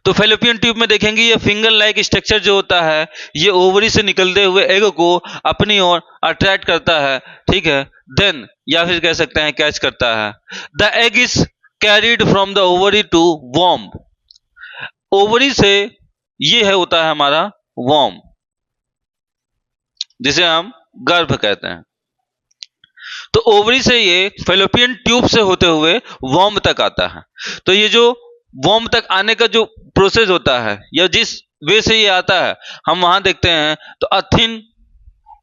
तो फेलोपियन ट्यूब में देखेंगे ये फिंगर लाइक स्ट्रक्चर जो होता है ये ओवरी से निकलते हुए एग को अपनी ओर अट्रैक्ट करता है। ठीक है, देन या फिर कह सकते हैं कैच करता है। The egg is carried from the ovary to womb. Ovary से ये है होता है हमारा वॉम्ब, जिसे हम गर्भ कहते हैं। तो ओवरी से ये फेलोपियन ट्यूब से होते हुए वॉम्ब तक आता है। तो ये जो वॉर्म तक आने का जो प्रोसेस होता है या जिस वे से ये आता है, हम वहां देखते हैं तो अथिन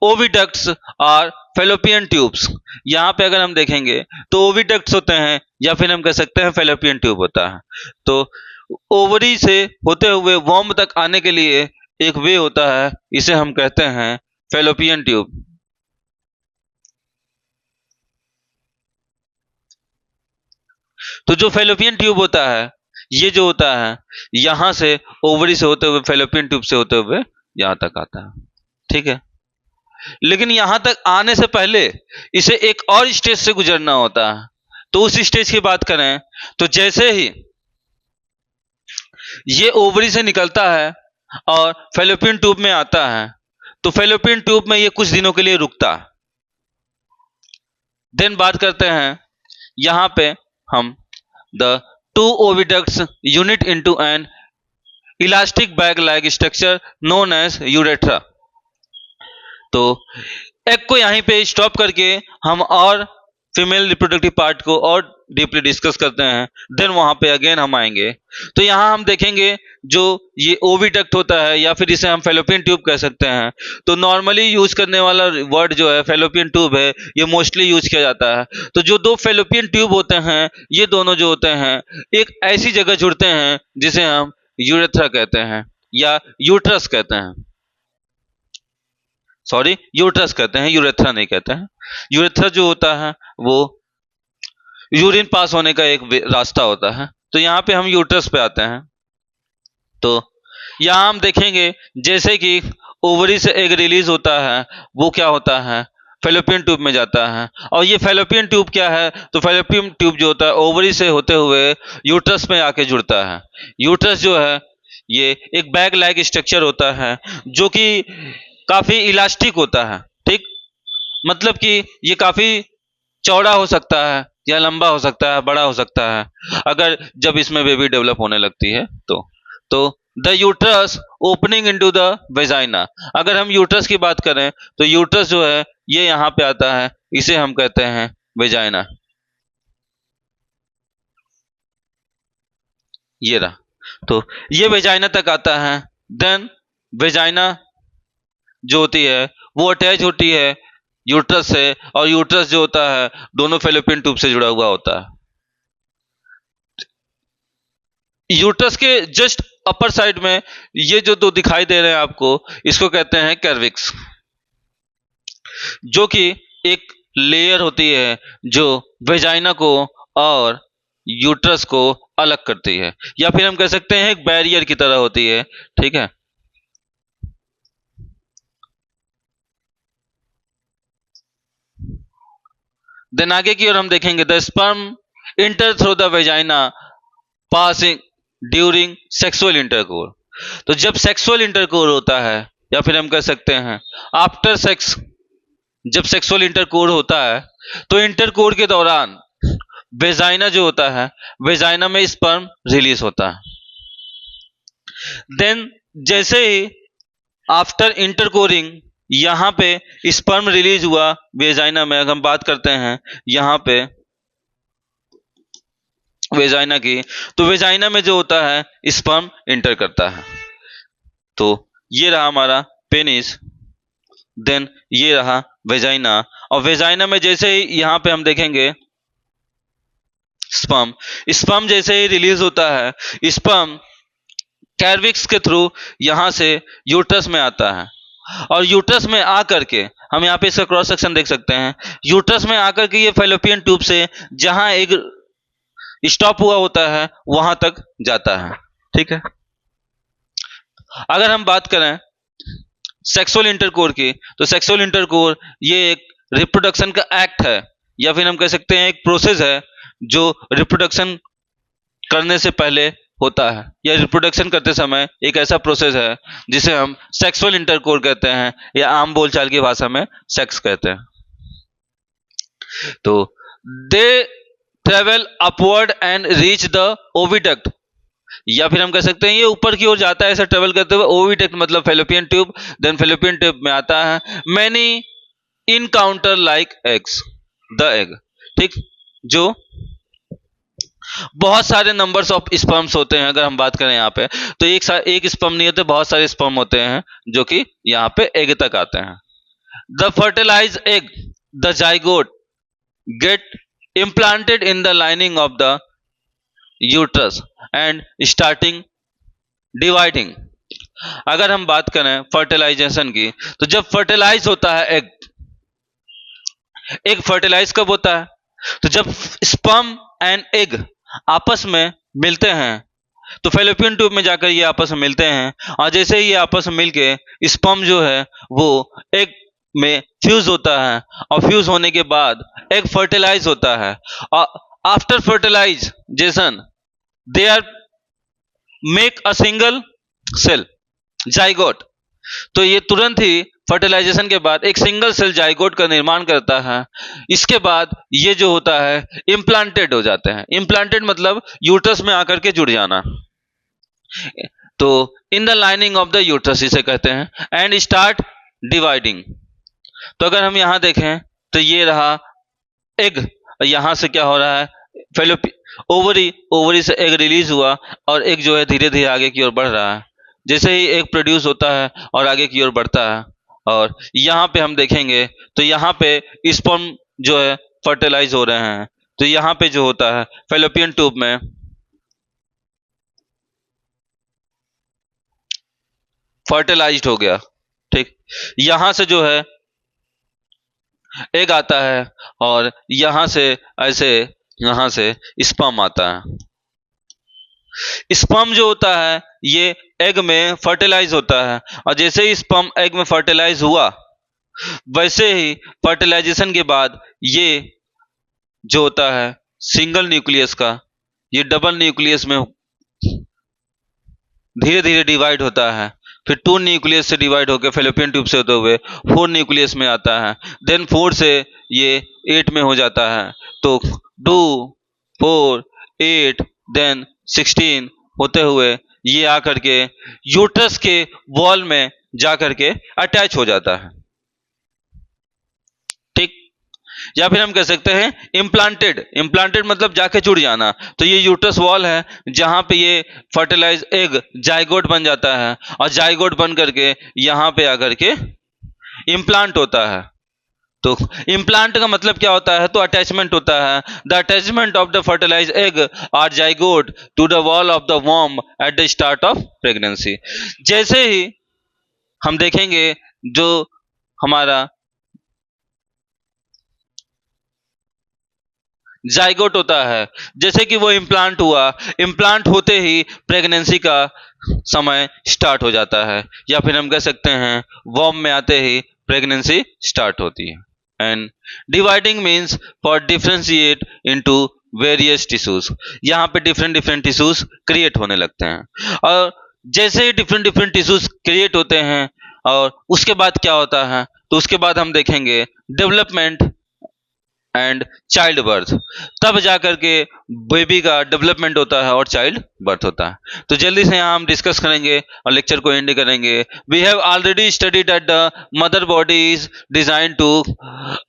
ओविडक्ट्स और फेलोपियन ट्यूब्स। यहाँ पे अगर हम देखेंगे तो ओविडक्ट्स होते हैं या फिर हम कह सकते हैं फेलोपियन ट्यूब होता है। तो ओवरी से होते हुए वॉर्म तक आने के लिए एक वे होता है, इसे हम कहते हैं फेलोपियन ट्यूब। तो जो फेलोपियन ट्यूब होता है, ये जो होता है यहां से ओवरी से होते हुए फेलोपियन ट्यूब से होते हुए यहां तक आता है, ठीक है। लेकिन यहां तक आने से पहले इसे एक और स्टेज से गुजरना होता है। तो उस स्टेज की बात करें तो जैसे ही ये ओवरी से निकलता है और फेलोपियन ट्यूब में आता है, तो फेलोपियन ट्यूब में ये कुछ दिनों के लिए रुकता है। देन बात करते हैं यहां पे हम the two oviducts unite into an elastic bag like structure known as urethra. तो एग को यहीं पे स्टॉप करके हम और फीमेल रिप्रोडक्टिव पार्ट को और डीपली डिस्कस करते हैं। देन वहां पे अगेन हम आएंगे। तो यहाँ हम देखेंगे जो ये ओविडक्ट होता है या फिर इसे हम फेलोपियन ट्यूब कह सकते हैं। तो नॉर्मली यूज करने वाला वर्ड जो है फेलोपियन ट्यूब है, ये मोस्टली यूज किया जाता है। तो जो दो फेलोपियन ट्यूब होते हैं, ये दोनों जो होते हैं एक ऐसी जगह जुड़ते हैं जिसे हम यूरेथ्रा कहते हैं या यूट्रस कहते हैं। सॉरी, यूट्रस कहते हैं, यूरेथ्रा नहीं कहते हैं। यूरेथ्रा जो होता है वो यूरिन पास होने का एक रास्ता होता है। तो यहाँ पे हम यूट्रस पे आते हैं। तो यहाँ हम देखेंगे जैसे कि ओवरी से एग रिलीज होता है, वो क्या होता है फेलोपियन ट्यूब में जाता है। और ये फेलोपियन ट्यूब क्या है, तो फेलोपियन ट्यूब जो होता है ओवरी से होते हुए यूट्रस में आके जुड़ता है। यूट्रस जो है ये एक बैग लाइक स्ट्रक्चर होता है जो कि काफी इलास्टिक होता है, ठीक। मतलब कि ये काफी चौड़ा हो सकता है या लंबा हो सकता है, बड़ा हो सकता है अगर जब इसमें बेबी डेवलप होने लगती है तो the uterus opening into the vagina. अगर हम यूट्रस की बात करें तो यूट्रस जो है ये यहाँ पे आता है, इसे हम कहते हैं वेजाइना। ये रहा, तो ये वेजाइना तक आता है। देन वेजाइना जो होती है वो अटैच होती है यूट्रस से, और यूट्रस जो होता है दोनों फेलोपियन ट्यूब से जुड़ा हुआ होता है। यूट्रस के जस्ट अपर साइड में ये जो दो दिखाई दे रहे हैं आपको, इसको कहते हैं कैर्विक्स, जो कि एक लेयर होती है जो वेजाइना को और यूट्रस को अलग करती है, या फिर हम कह सकते हैं एक बैरियर की तरह होती है, ठीक है। देन आगे की ओर हम देखेंगे the sperm enter through the vagina passing during sexual intercourse. तो जब सेक्सुअल इंटरकोर होता है या फिर हम कह सकते हैं आफ्टर सेक्स, जब सेक्सुअल इंटरकोर होता है तो इंटरकोर के दौरान वेजाइना जो होता है, वेजाइना में स्पर्म रिलीज होता है। देन जैसे ही आफ्टर इंटरकोरिंग यहां पे स्पर्म रिलीज हुआ वेजाइना में, अगर हम बात करते हैं यहां पे वेजाइना की, तो वेजाइना में जो होता है स्पर्म इंटर करता है। तो ये रहा हमारा पेनिस, देन ये रहा वेजाइना, और वेजाइना में जैसे ही यहां पे हम देखेंगे स्पर्म, स्पर्म जैसे ही रिलीज होता है स्पर्म कैर्विक्स के थ्रू यहां से यूट्रस में आता है, और यूट्रस में आकर के हम यहाँ पे इसका क्रॉस सेक्शन देख सकते हैं। यूट्रस में आकर के ये फेलोपियन ट्यूब से जहां एक स्टॉप हुआ होता है वहां तक जाता है, ठीक है। अगर हम बात करें सेक्सुअल इंटरकोर की, तो सेक्सुअल इंटरकोर ये एक रिप्रोडक्शन का एक्ट है, या फिर हम कह सकते हैं एक प्रोसेस है जो रिप्रोडक्शन करने से पहले होता है, या रिप्रोडक्शन करते समय एक ऐसा प्रोसेस है जिसे हम सेक्सुअल इंटरकोर कहते हैं, या आम बोलचाल की भाषा में सेक्स कहते हैं। तो they travel upward and reach the oviduct, या फिर हम कह सकते हैं ये ऊपर की ओर जाता है ऐसा ट्रेवल करते हुए। ओविडक्ट मतलब fallopian tube, then fallopian tube में आता है many encounter like eggs the egg, ठीक। जो बहुत सारे नंबर्स ऑफ स्पर्म्स होते हैं। अगर हम बात करें यहाँ पे, तो एक स्पर्म नहीं होते, बहुत सारे स्पर्म होते हैं जो कि यहाँ पे एग तक आते हैं। The fertilize egg, the zygote get implanted in the lining of the uterus and starting dividing। अगर हम बात करें फर्टिलाइजेशन की, तो जब फर्टिलाइज होता है एग फर्टिलाइज कब होता है? तो जब स्पर्म एंड एग आपस में मिलते हैं, तो फैलोपियन ट्यूब में जाकर ये आपस में मिलते हैं, और जैसे ही ये आपस में मिलके स्पर्म जो है वो एग में फ्यूज होता है, और फ्यूज होने के बाद एग फर्टिलाइज होता है, और after fertilization they are make a single cell zygote. तो ये तुरंत ही फर्टिलाइजेशन के बाद एक सिंगल सेल जाइगोट का निर्माण करता है। इसके बाद ये जो होता है इम्प्लांटेड हो जाते हैं। इम्प्लांटेड मतलब यूट्रस में आकर के जुड़ जाना। तो in the lining of the uterus इसे कहते हैं, एंड स्टार्ट डिवाइडिंग। तो अगर हम यहां देखें तो ये रहा एग, यहां से क्या हो रहा है, ओवरी से एग रिलीज हुआ, और एग जो है धीरे धीरे आगे की ओर बढ़ रहा है। जैसे ही एग प्रोड्यूस होता है और आगे की ओर बढ़ता है, और यहाँ पे हम देखेंगे तो यहाँ पे स्पर्म जो है फर्टिलाइज हो रहे हैं। तो यहाँ पे जो होता है फैलोपियन ट्यूब में फर्टिलाइज्ड हो गया, ठीक। यहां से जो है एग आता है, और यहां से ऐसे यहां से स्पर्म आता है। स्पर्म जो होता है ये एग में फर्टिलाइज होता है, और जैसे ही स्पर्म एग में फर्टिलाइज हुआ, वैसे ही फर्टिलाइजेशन के बाद ये जो होता है सिंगल न्यूक्लियस का, ये डबल न्यूक्लियस में धीरे धीरे डिवाइड होता है। फिर 2 न्यूक्लियस से डिवाइड होकर फैलोपियन ट्यूब से होते हुए 4 न्यूक्लियस में आता है। देन 4 से ये 8 में हो जाता है। तो 2 4 8 देन 16 होते हुए ये आकर के यूट्रस के वॉल में जाकर के अटैच हो जाता है, ठीक। या फिर हम कह सकते हैं इम्प्लांटेड मतलब जाके जुड़ जाना। तो ये यूट्रस वॉल है जहां पे ये फर्टिलाइज एग जाइगोट बन जाता है, और जाइगोट बन करके यहां पे आकर के इम्प्लांट होता है। तो इम्प्लांट का मतलब क्या होता है, तो अटैचमेंट होता है। The attachment of the fertilize egg or zygote to the wall of the वॉर्म at the start of pregnancy. जैसे ही हम देखेंगे जो हमारा जाइगोट होता है, जैसे कि वो इम्प्लांट हुआ, इम्प्लांट होते ही प्रेगनेंसी का समय स्टार्ट हो जाता है, या फिर हम कह सकते हैं वॉर्म में आते ही प्रेगनेंसी स्टार्ट होती है। And dividing means for differentiate into various tissues. यहाँ पे डिफरेंट टिश्यूज क्रिएट होने लगते हैं, और जैसे ही डिफरेंट टिश्यूज क्रिएट होते हैं, और उसके बाद क्या होता है, तो उसके बाद हम देखेंगे डेवलपमेंट एंड चाइल्ड बर्थ। तब जाकर के बेबी का डेवलपमेंट होता है और चाइल्ड बर्थ होता है। तो जल्दी से यहाँ हम डिस्कस करेंगे और लेक्चर को एंड करेंगे। We have already studied that the mother body is design to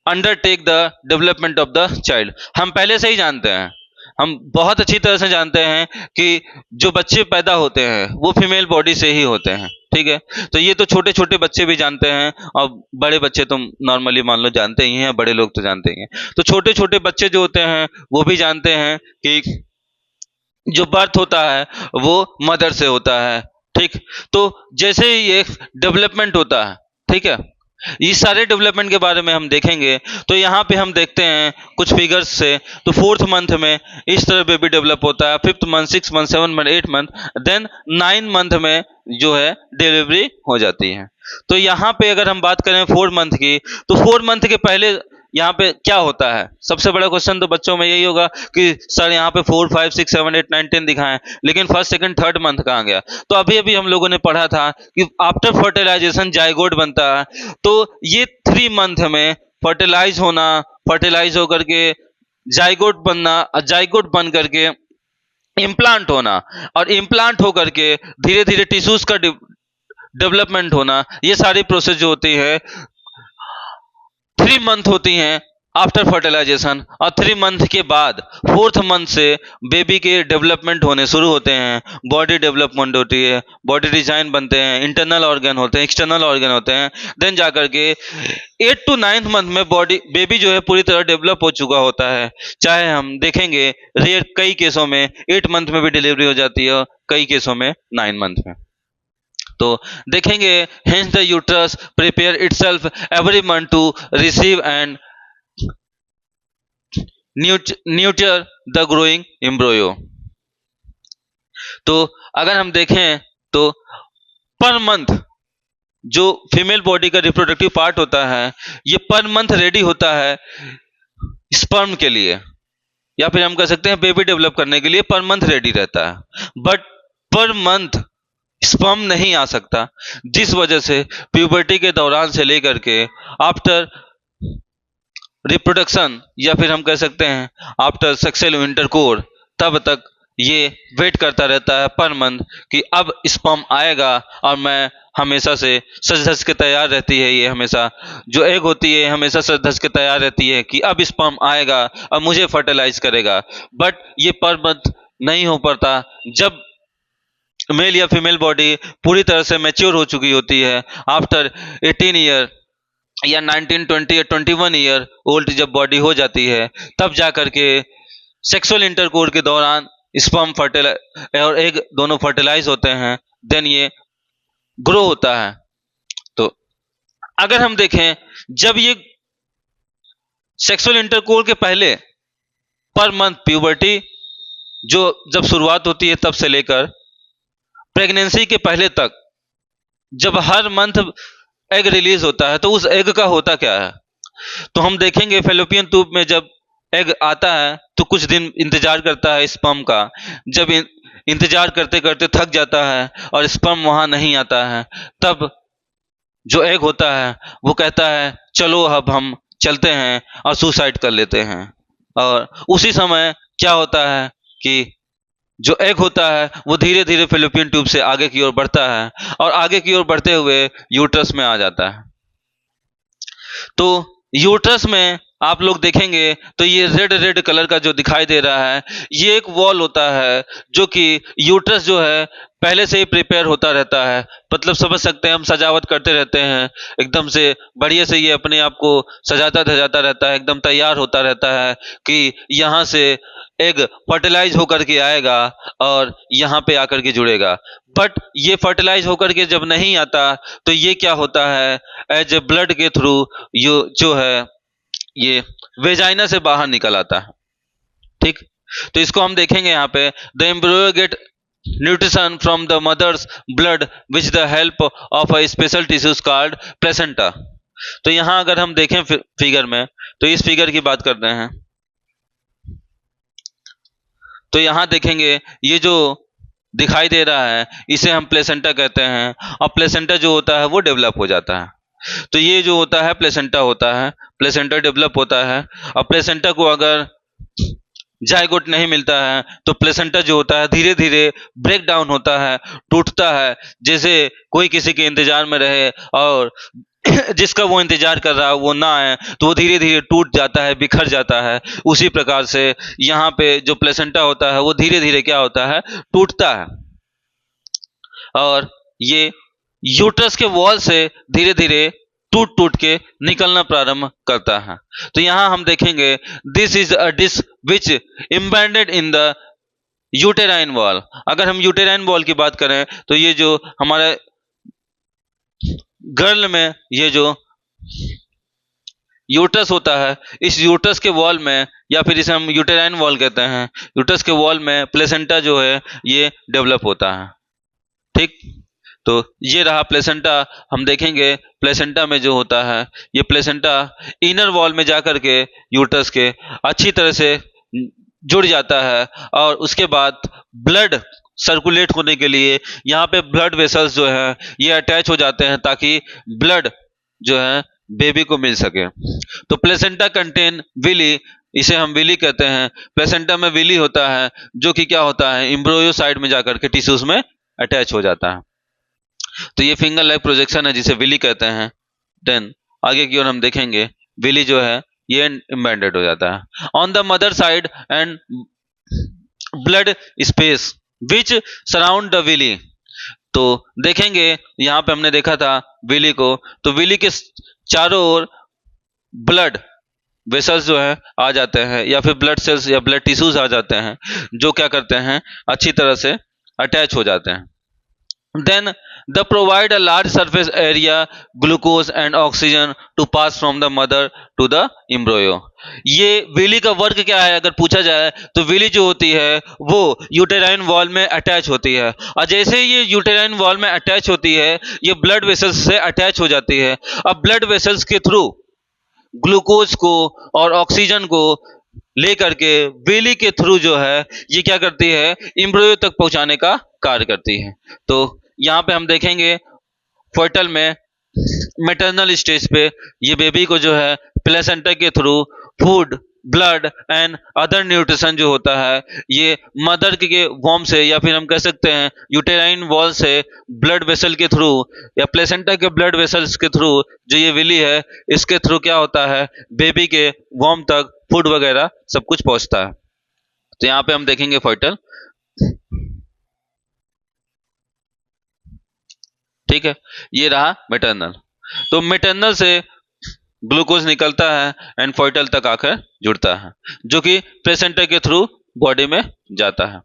undertake the development of the child. हम पहले से ही जानते हैं, हम बहुत अच्छी तरह से जानते हैं कि जो बच्चे पैदा होते हैं वो फीमेल बॉडी से ही होते हैं, ठीक है। तो ये तो छोटे छोटे बच्चे भी जानते हैं, और बड़े बच्चे तो नॉर्मली मान लो जानते ही हैं, बड़े लोग तो जानते ही हैं। तो छोटे छोटे बच्चे जो होते हैं वो भी जानते हैं कि जो बर्थ होता है वो मदर से होता है, ठीक। तो जैसे ही ये डेवलपमेंट होता है, ठीक है, इस सारे डेवलपमेंट के बारे में हम देखेंगे। तो यहाँ पे हम देखते हैं कुछ फिगर्स से, तो 4th मंथ में इस तरह बेबी डेवलप होता है, 5th month, 6th month, 7th month, 8th month, then 9 month में जो है डिलीवरी हो जाती है। तो यहाँ पे अगर हम बात करें 4 मंथ की, तो 4 मंथ के पहले यहाँ पे क्या होता है, सबसे बड़ा क्वेश्चन तो बच्चों में यही होगा कि सर यहाँ पे 4 5 6 7 8 9 10 दिखाएं, लेकिन 1st 2nd 3rd मंथ कहाँ गया। तो अभी अभी हम लोगों ने पढ़ा था कि आफ्टर फर्टिलाइजेशन जाइगोट बनता है। तो ये 3 मंथ में फर्टिलाइज होना, फर्टिलाइज होकर के जाइगोट बनना, जाइगोट बन करके इम्प्लांट होना, और इम्प्लांट होकर के धीरे धीरे टिश्यूज का डेवलपमेंट होना, ये सारी प्रोसेस जो होती है 3 मंथ होती हैं आफ्टर फर्टिलाइजेशन और 3 मंथ के बाद 4th मंथ से बेबी के डेवलपमेंट होने शुरू होते हैं, बॉडी डेवलपमेंट होती है, बॉडी डिजाइन बनते हैं, इंटरनल ऑर्गन होते हैं, एक्सटर्नल ऑर्गन होते हैं। देन जाकर के 8 to 9th मंथ में बॉडी बेबी जो है पूरी तरह डेवलप हो चुका होता है। चाहे हम देखेंगे रेयर कई केसों में 8 मंथ में भी डिलीवरी हो जाती है, कई केसों में 9 मंथ में। तो देखेंगे hence the uterus prepare itself every month to receive and nurture the growing embryo. तो अगर हम देखें तो पर मंथ जो फीमेल बॉडी का रिप्रोडक्टिव पार्ट होता है, ये पर मंथ रेडी होता है स्पर्म के लिए, या फिर हम कह सकते हैं बेबी डेवलप करने के लिए पर मंथ रेडी रहता है। बट पर मंथ स्पर्म नहीं आ सकता, जिस वजह से प्यूबर्टी के दौरान से लेकर के आफ्टर रिप्रोडक्शन, या फिर हम कह सकते हैं आफ्टर सेक्सुअल इंटरकोर्स, तब तक ये वेट करता रहता है पर मंथ कि अब स्पर्म आएगा। और मैं हमेशा से सज धज के तैयार रहती है, ये हमेशा जो एग होती है हमेशा सज धज के तैयार रहती है कि अब स्पर्म आएगा और मुझे फर्टिलाइज करेगा। बट ये पर मंथ नहीं हो पाता जब मेल या फीमेल बॉडी पूरी तरह से मैच्योर हो चुकी होती है। आफ्टर 18 ईयर या 19, 20 या 21 ईयर ओल्ड जब बॉडी हो जाती है, तब जाकर के सेक्सुअल इंटरकोर्स के दौरान स्पर्म फर्टिलाइज और एग दोनों फर्टिलाइज होते हैं, देन ये ग्रो होता है। तो अगर हम देखें जब ये सेक्सुअल इंटरकोर्स के पहले पर मंथ प्यूबर्टी जो जब शुरुआत होती है तब से लेकर प्रेगनेंसी के पहले तक जब हर मंथ एग रिलीज होता है, तो उस एग का होता क्या है? तो हम देखेंगे फेलोपियन ट्यूब में जब एग आता है तो कुछ दिन इंतजार करता है स्पर्म का। जब इंतजार करते करते थक जाता है और स्पर्म वहां नहीं आता है, तब जो एग होता है वो कहता है चलो अब हम चलते हैं और सुसाइड कर लेते हैं। और उसी समय क्या होता है कि जो एग होता है वो धीरे धीरे फेलोपियन ट्यूब से आगे की ओर बढ़ता है और आगे की ओर बढ़ते हुए यूट्रस में आ जाता है। तो यूट्रस में आप लोग देखेंगे तो ये रेड रेड कलर का जो दिखाई दे रहा है, ये एक वॉल होता है जो कि यूट्रस जो है पहले से ही प्रिपेयर होता रहता है। मतलब समझ सकते हैं हम सजावट करते रहते हैं, एकदम से बढ़िया से ये अपने आप को सजाता धजाता रहता है, एकदम तैयार होता रहता है कि यहाँ से एग फर्टिलाइज होकर के आएगा और यहाँ पे आकर के जुड़ेगा। बट ये फर्टिलाइज होकर के जब नहीं आता तो ये क्या होता है, एज ए ब्लड के थ्रू जो है ये वेजाइना से बाहर निकल आता है। ठीक, तो इसको हम देखेंगे यहाँ पे the embryo get nutrition from the mother's blood which the help of a special tissues called placenta. तो यहाँ अगर हम देखें फिगर में, तो इस फिगर की बात करते हैं, तो यहाँ देखेंगे ये जो दिखाई दे रहा है इसे हम प्लेसेंटा कहते हैं, और प्लेसेंटा जो होता है वो डेवलप हो जाता है। तो ये जो होता है प्लेसेंटा होता है, प्लेसेंटा डेवलप होता है। और प्लेसेंटा को अगर जायगोट नहीं मिलता है तो प्लेसेंटा जो होता है धीरे धीरे ब्रेक डाउन होता है, टूटता है। जैसे कोई किसी के इंतजार में रहे और जिसका वो इंतजार कर रहा है वो ना आए तो वो धीरे धीरे टूट जाता है, बिखर जाता है। उसी प्रकार से यहाँ पे जो प्लेसेंटा होता है वो धीरे धीरे क्या होता है, टूटता है। और ये यूट्रस के वॉल से धीरे धीरे टूट टूट के निकलना प्रारंभ करता है। तो यहाँ हम देखेंगे this is a disc which embedded in the uterine wall. अगर हम यूटेराइन वॉल की बात करें तो ये जो हमारे गर्ल में ये जो यूट्रस होता है, इस यूट्रस के वॉल में, या फिर इसे हम यूटेराइन वॉल कहते हैं, यूट्रस के वॉल में प्लेसेंटा जो है ये डेवलप होता है। ठीक, तो ये रहा प्लेसेंटा। हम देखेंगे प्लेसेंटा में जो होता है, ये प्लेसेंटा इनर वॉल में जाकर के यूट्रस के अच्छी तरह से जुड़ जाता है और उसके बाद ब्लड सर्कुलेट होने के लिए यहाँ पे ब्लड वेसल्स जो है ये अटैच हो जाते हैं ताकि ब्लड जो है बेबी को मिल सके। तो प्लेसेंटा कंटेन विली, इसे हम विली कहते हैं। प्लेसेंटा में विली होता है जो कि क्या होता है, एम्ब्रियो साइड में जाकर के टिश्यूज में अटैच हो जाता है। तो ये फिंगर लाइक प्रोजेक्शन है जिसे विली कहते हैं। देन आगे की ओर हम देखेंगे विली जो है ये इम्बेडेड हो जाता है। On the mother side and blood space which surround the villi. तो देखेंगे यहाँ पे हमने देखा था विली को, तो विली के चारों ओर ब्लड वेसल्स जो है आ जाते हैं, या फिर ब्लड सेल्स या ब्लड टिश्यूज आ जाते हैं, जो क्या करते हैं अच्छी तरह से अटैच हो जाते हैं। Then they provide a large surface area, glucose and oxygen to pass from the mother to the embryo। ये विली का वर्क क्या है अगर पूछा जाए, तो विली जो होती है वो यूटेराइन वॉल में अटैच होती है, और जैसे ही ये यूटेराइन वॉल में अटैच होती है ये ब्लड वेसल्स से अटैच हो जाती है। अब ब्लड वेसल्स के थ्रू ग्लूकोज को और ऑक्सीजन को लेकर के विली के थ्रू जो है ये क्या करती है, एम्ब्रियो तक पहुंचाने का कार्य करती है। तो यहाँ पे हम देखेंगे फर्टल में मैटरनल स्टेज पे ये बेबी को जो है प्लेसेंटा के through food, blood and other nutrition जो होता है ये मदर के वॉर्म से, या फिर हम कह सकते हैं यूटेराइन वॉल से ब्लड वेसल के थ्रू या प्लेसेंटा के ब्लड वेसल्स के थ्रू जो ये विली है इसके थ्रू क्या होता है बेबी के वॉर्म तक फूड वगैरह सब कुछ पहुंचता है। तो यहाँ पे हम देखेंगे फर्टल, ठीक है, ये रहा मैटरनल। तो मैटरनल से ग्लूकोज निकलता है एंड फर्टल तक आकर जुड़ता है, जो कि प्लेसेंटा के थ्रू बॉडी में जाता है।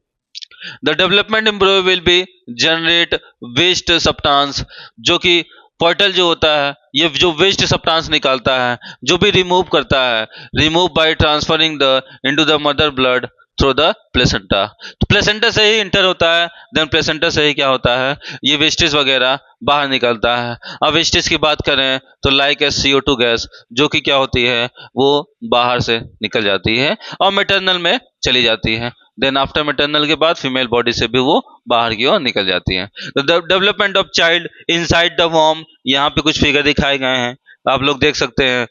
The development embryo will be generate waste substance, जो कि फर्टल जो होता है ये जो वेस्ट सब्सटेंस निकालता है, जो भी रिमूव करता है, remove by transferring the into the mother blood through the placenta. तो प्लेसेंटा से ही इंटर होता है, देन प्लेसेंटा से ही क्या होता है ये वेस्टेज वगैरह बाहर निकलता है। अब वेस्टेज की बात करें तो लाइक एस CO2 गैस जो कि क्या होती है वो बाहर से निकल जाती है और मैटरनल में चली जाती है। देन आफ्टर मैटरनल के बाद फीमेल बॉडी से भी वो बाहर की ओर निकल जाती है। The development of child inside the वॉर्म, यहाँ पे कुछ फिगर दिखाए गए हैं, आप लोग देख सकते हैं।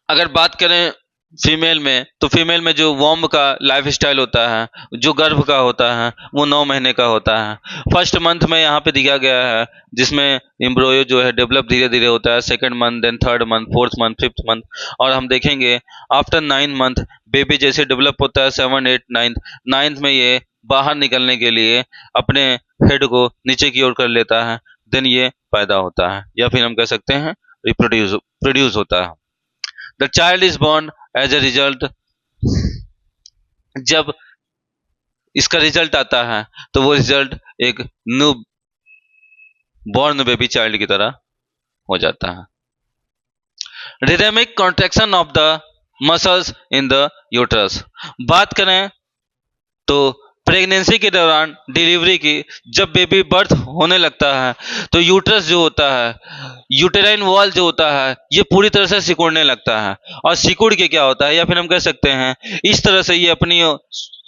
अगर बात करें फीमेल में, तो फीमेल में जो वॉर्म का लाइफ स्टाइल होता है, जो गर्भ का होता है वो 9 महीने का होता है। फर्स्ट मंथ में यहाँ पे दिया गया है जिसमें एम्ब्रियो जो है डेवलप धीरे धीरे होता है, second month, then third month, fourth month, fifth month, और हम देखेंगे आफ्टर 9 मंथ बेबी जैसे डेवलप होता है 7, 8, 9th में ये बाहर निकलने के लिए अपने हेड को नीचे की ओर कर लेता है, देन ये पैदा होता है, या फिर हम कह सकते हैं प्रोड्यूस होता है। The child is born as a result, जब इसका रिजल्ट आता है तो वो रिजल्ट एक न्यू बॉर्न बेबी चाइल्ड की तरह हो जाता है। Rhythmic contraction of the muscles in the uterus, बात करें तो प्रेगनेंसी के दौरान डिलीवरी की जब बेबी बर्थ होने लगता है तो यूट्रस जो होता है, यूटेराइन वॉल जो होता है ये पूरी तरह से सिकुड़ने लगता है, और सिकुड़ के क्या होता है, या फिर हम कह सकते हैं इस तरह से ये अपनी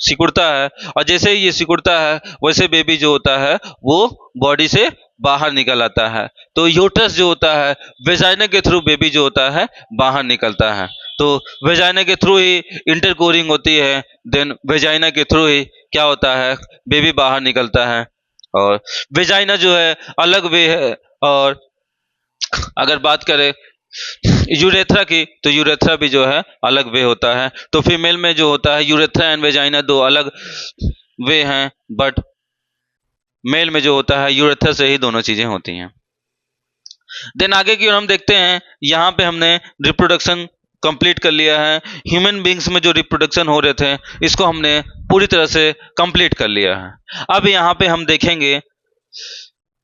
सिकुड़ता है, और जैसे ही ये सिकुड़ता है वैसे बेबी जो होता है वो बॉडी से बाहर निकल आता है। तो यूट्रस जो होता है वेजाइना के थ्रू बेबी जो होता है बाहर निकलता है, तो वेजाइना के थ्रू ही इंटरकोरिंग होती है, देन वेजाइना के थ्रू ही क्या होता है बेबी बाहर निकलता है। और वेजाइना जो है अलग वे है, और अगर बात करें यूरेथ्रा की तो यूरेथ्रा भी जो है अलग वे होता है। तो फीमेल में जो होता है यूरेथ्रा एंड वेजाइना दो अलग वे हैं, बट मेल में जो होता है यूरेथ्रा से ही दोनों चीजें होती हैं। देन आगे की ओर हम देखते हैं, यहाँ पे हमने रिप्रोडक्शन कंप्लीट कर लिया है। ह्यूमन बींग्स में जो रिप्रोडक्शन हो रहे थे इसको हमने पूरी तरह से कंप्लीट कर लिया है। अब यहाँ पे हम देखेंगे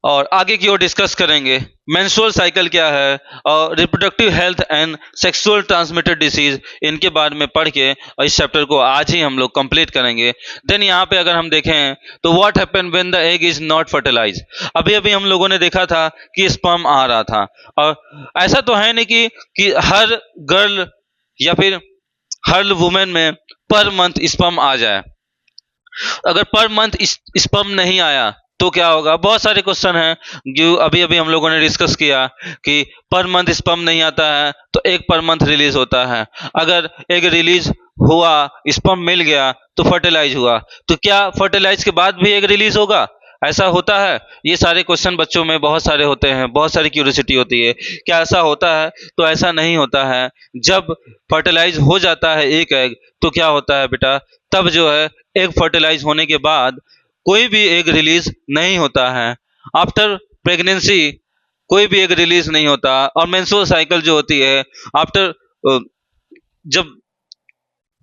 और आगे की ओर डिस्कस करेंगे मेंस्ट्रुअल साइकिल क्या है और reproductive health and sexual transmitted disease, इनके बारे में पढ़ के और इस चैप्टर को आज ही हम लोग कंप्लीट करेंगे। देन यहाँ पे अगर हम देखें तो what happen when the egg is not fertilize, अभी अभी हम लोगों ने देखा था कि स्पर्म आ रहा था, और ऐसा तो है नहीं कि हर गर्ल या फिर हर वुमेन में पर मंथ स्पर्म आ जाए। अगर पर मंथ स्पर्म नहीं आया तो क्या होगा, बहुत सारे क्वेश्चन हैं जो अभी अभी हम लोगों ने डिस्कस किया कि पर मंथ स्पर्म नहीं आता है तो एक पर मंथ रिलीज होता है। अगर एक रिलीज हुआ, स्पर्म मिल गया तो फर्टिलाइज हुआ, तो क्या फर्टिलाइज के बाद भी एक रिलीज होगा? ऐसा होता है? ये सारे क्वेश्चन बच्चों में बहुत सारे होते हैं, बहुत सारी क्यूरियोसिटी होती है, क्या ऐसा होता है? तो ऐसा नहीं होता है। जब फर्टिलाइज हो जाता है एक एग, तो क्या होता है बेटा, तब जो है एग फर्टिलाइज होने के बाद कोई भी एग रिलीज नहीं होता है। आफ्टर प्रेगनेंसी कोई भी एग रिलीज नहीं होता, और मेंस्ट्रुअल साइकिल जो होती है आफ्टर, जब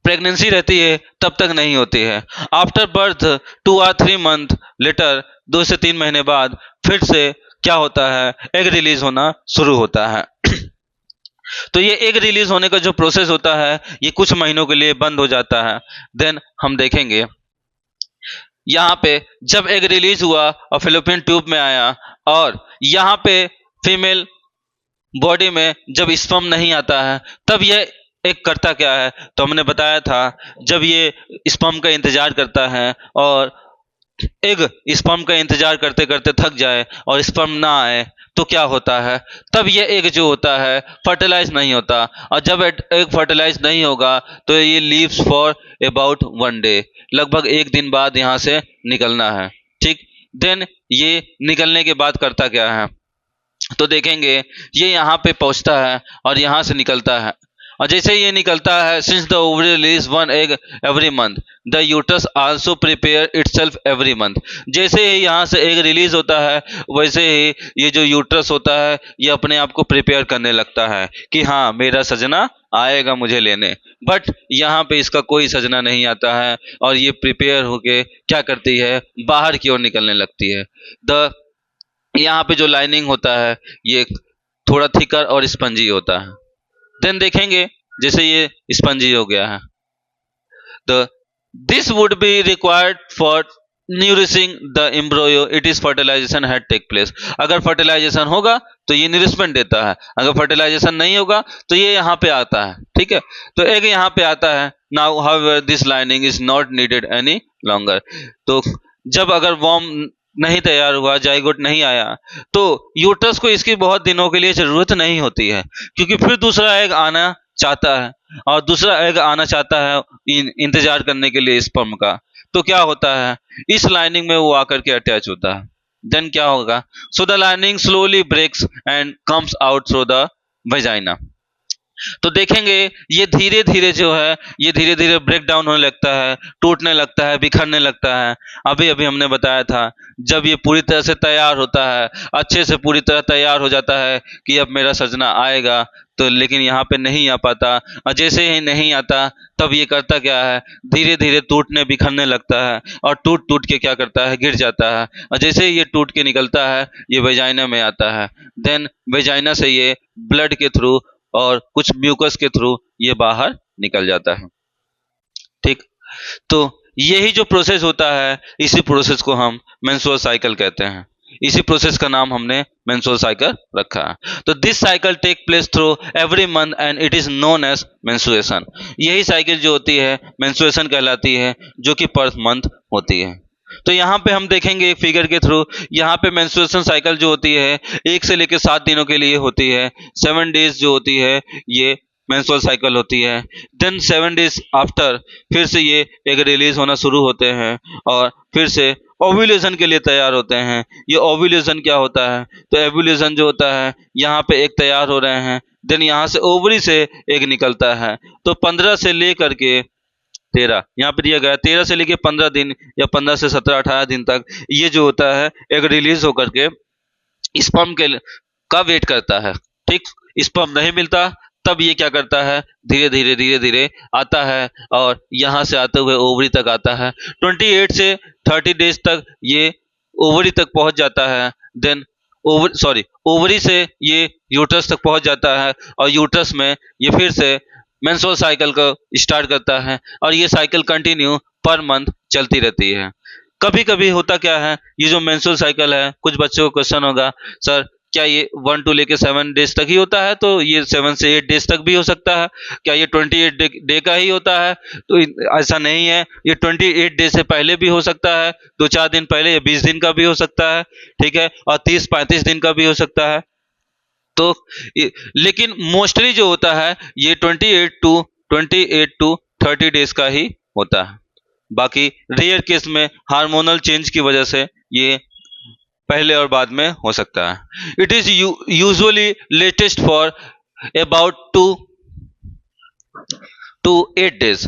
प्रेगनेंसी रहती है तब तक नहीं होती है। After birth 2 or 3 month later, 2 से 3 महीने बाद फिर से क्या होता है, एग रिलीज होना शुरू होता है। तो ये एग रिलीज होने का जो प्रोसेस होता है ये कुछ महीनों के लिए बंद हो जाता है। देन हम देखेंगे यहाँ पे जब एग रिलीज हुआ और फेलोपियन ट्यूब में आया, और यहाँ पे फीमेल बॉडी में जब स्पर्म नहीं आता है, तब यह एक करता क्या है, तो हमने बताया था जब ये स्पर्म का इंतजार करता है और एग स्पर्म का इंतजार करते करते थक जाए और स्पर्म ना आए, तो क्या होता है, तब ये एग जो होता है फर्टिलाइज नहीं होता, और जब एग फर्टिलाइज नहीं होगा तो ये लीव्स फॉर अबाउट 1 day, लगभग 1 दिन बाद यहाँ से निकलना है। ठीक, देन ये निकलने के बाद करता क्या है, तो देखेंगे ये यहाँ पे पहुंचता है और यहाँ से निकलता है, और जैसे ये निकलता है, since the ovary release 1 egg every month, the uterus also prepare itself every month. जैसे ही यहाँ से एग रिलीज होता है, वैसे ही ये जो यूटरस होता है ये अपने आप को प्रिपेयर करने लगता है कि हाँ मेरा सजना आएगा मुझे लेने। बट यहाँ पे इसका कोई सजना नहीं आता है, और ये प्रिपेयर होके क्या करती है, बाहर की ओर निकलने लगती है। द यहाँ पे जो लाइनिंग होता है ये थोड़ा थिकर और स्पंजी होता है। देन देखेंगे जैसे ये स्पंजी हो गया है, तो this would be required for nourishing the embryo it is fertilization had take place. अगर फर्टिलाइजेशन होगा तो ये न्यूरिशमेंट देता है, अगर फर्टिलाइजेशन नहीं होगा तो ये यहाँ पे आता है। ठीक है, तो एग यहाँ पे आता है। Now however this lining is not needed any longer. तो जब अगर वॉर्म नहीं तैयार हुआ, जाइगोट नहीं आया, तो यूट्रस को इसकी बहुत दिनों के लिए जरूरत नहीं होती है, क्योंकि फिर दूसरा एग आना चाहता है, और दूसरा एग आना चाहता है इंतजार करने के लिए स्पर्म का। तो क्या होता है, इस लाइनिंग में वो आकर के अटैच होता है। देन क्या होगा, so the lining slowly breaks and comes out through the vagina. तो देखेंगे ये धीरे धीरे जो है ये धीरे धीरे ब्रेक डाउन होने लगता है, टूटने लगता है, बिखरने लगता है। अभी अभी हमने बताया था जब ये पूरी तरह से तैयार होता है, अच्छे से पूरी तरह तैयार हो जाता है कि अब मेरा सजना आएगा, तो लेकिन यहाँ पे नहीं आ पाता, और जैसे ही नहीं आता तब ये करता क्या है, धीरे धीरे टूटने बिखरने लगता है, और टूट टूट के क्या करता है, गिर जाता है। और जैसे ही ये टूट के निकलता है ये वेजाइना में आता है। देन वेजाइना से ये ब्लड के थ्रू और कुछ म्यूकस के थ्रू ये बाहर निकल जाता है। ठीक, तो यही जो प्रोसेस होता है इसी प्रोसेस को हम मेंस्ट्रुअल साइकिल कहते हैं। इसी प्रोसेस का नाम हमने मेंस्ट्रुअल साइकिल रखा है। तो this cycle take place through every month and it is known as menstruation. यही साइकिल जो होती है मेंस्ट्रुएशन कहलाती है, जो कि पर मंथ होती है। तो यहाँ पे हम देखेंगे एक फिगर के थ्रू, यहाँ पे मेंस्ट्रुएशन साइकिल जो होती है 1 से लेकर 7 दिनों के लिए होती है। 7 days जो होती है ये मेंस्ट्रुअल साइकिल होती है। देन 7 days आफ्टर फिर से ये एक रिलीज होना शुरू होते हैं, और फिर से ओव्यूलेशन के लिए तैयार होते हैं। ये ओव्यूलेशन क्या होता है, तो ओव्यूलेशन जो होता है यहाँ पे एक तैयार हो रहे हैं, देन यहाँ से ओवरी से एक निकलता है। तो 15 से लेकर के 13 यहाँ पे दिया गया, 13 से लेके 15 दिन या 15 से 17-18 दिन तक ये जो होता है एक रिलीज होकर के स्पर्म के का वेट करता है। ठीक, स्पर्म नहीं मिलता तब ये क्या करता है, धीरे धीरे धीरे धीरे आता है, और यहाँ से आते हुए ओवरी तक आता है। 28 से 30 डेज तक ये ओवरी तक पहुंच जाता है। देन ओवरी से ये यूट्रस तक पहुंच जाता है, और यूट्रस में ये फिर से मेंस्ट्रुअल साइकिल को स्टार्ट करता है, और ये साइकिल कंटिन्यू पर मंथ चलती रहती है। कभी कभी होता क्या है, ये जो मेंस्ट्रुअल साइकिल है, कुछ बच्चों को क्वेश्चन होगा, सर क्या ये 1 to लेके 7 days तक ही होता है, तो ये 7 से 8 days तक भी हो सकता है, क्या ये 28 डे का ही होता है? तो ऐसा नहीं है, ये 28 डे से पहले भी हो सकता है, 2-4 दिन पहले, या 20 दिन का भी हो सकता है। ठीक है, और 30-35 दिन का भी हो सकता है। तो लेकिन मोस्टली जो होता है ये 28 to 30 डेज का ही होता है। बाकी रेयर केस में हार्मोनल चेंज की वजह से ये पहले और बाद में हो सकता है। It is usually latest for about 2 to 8 days।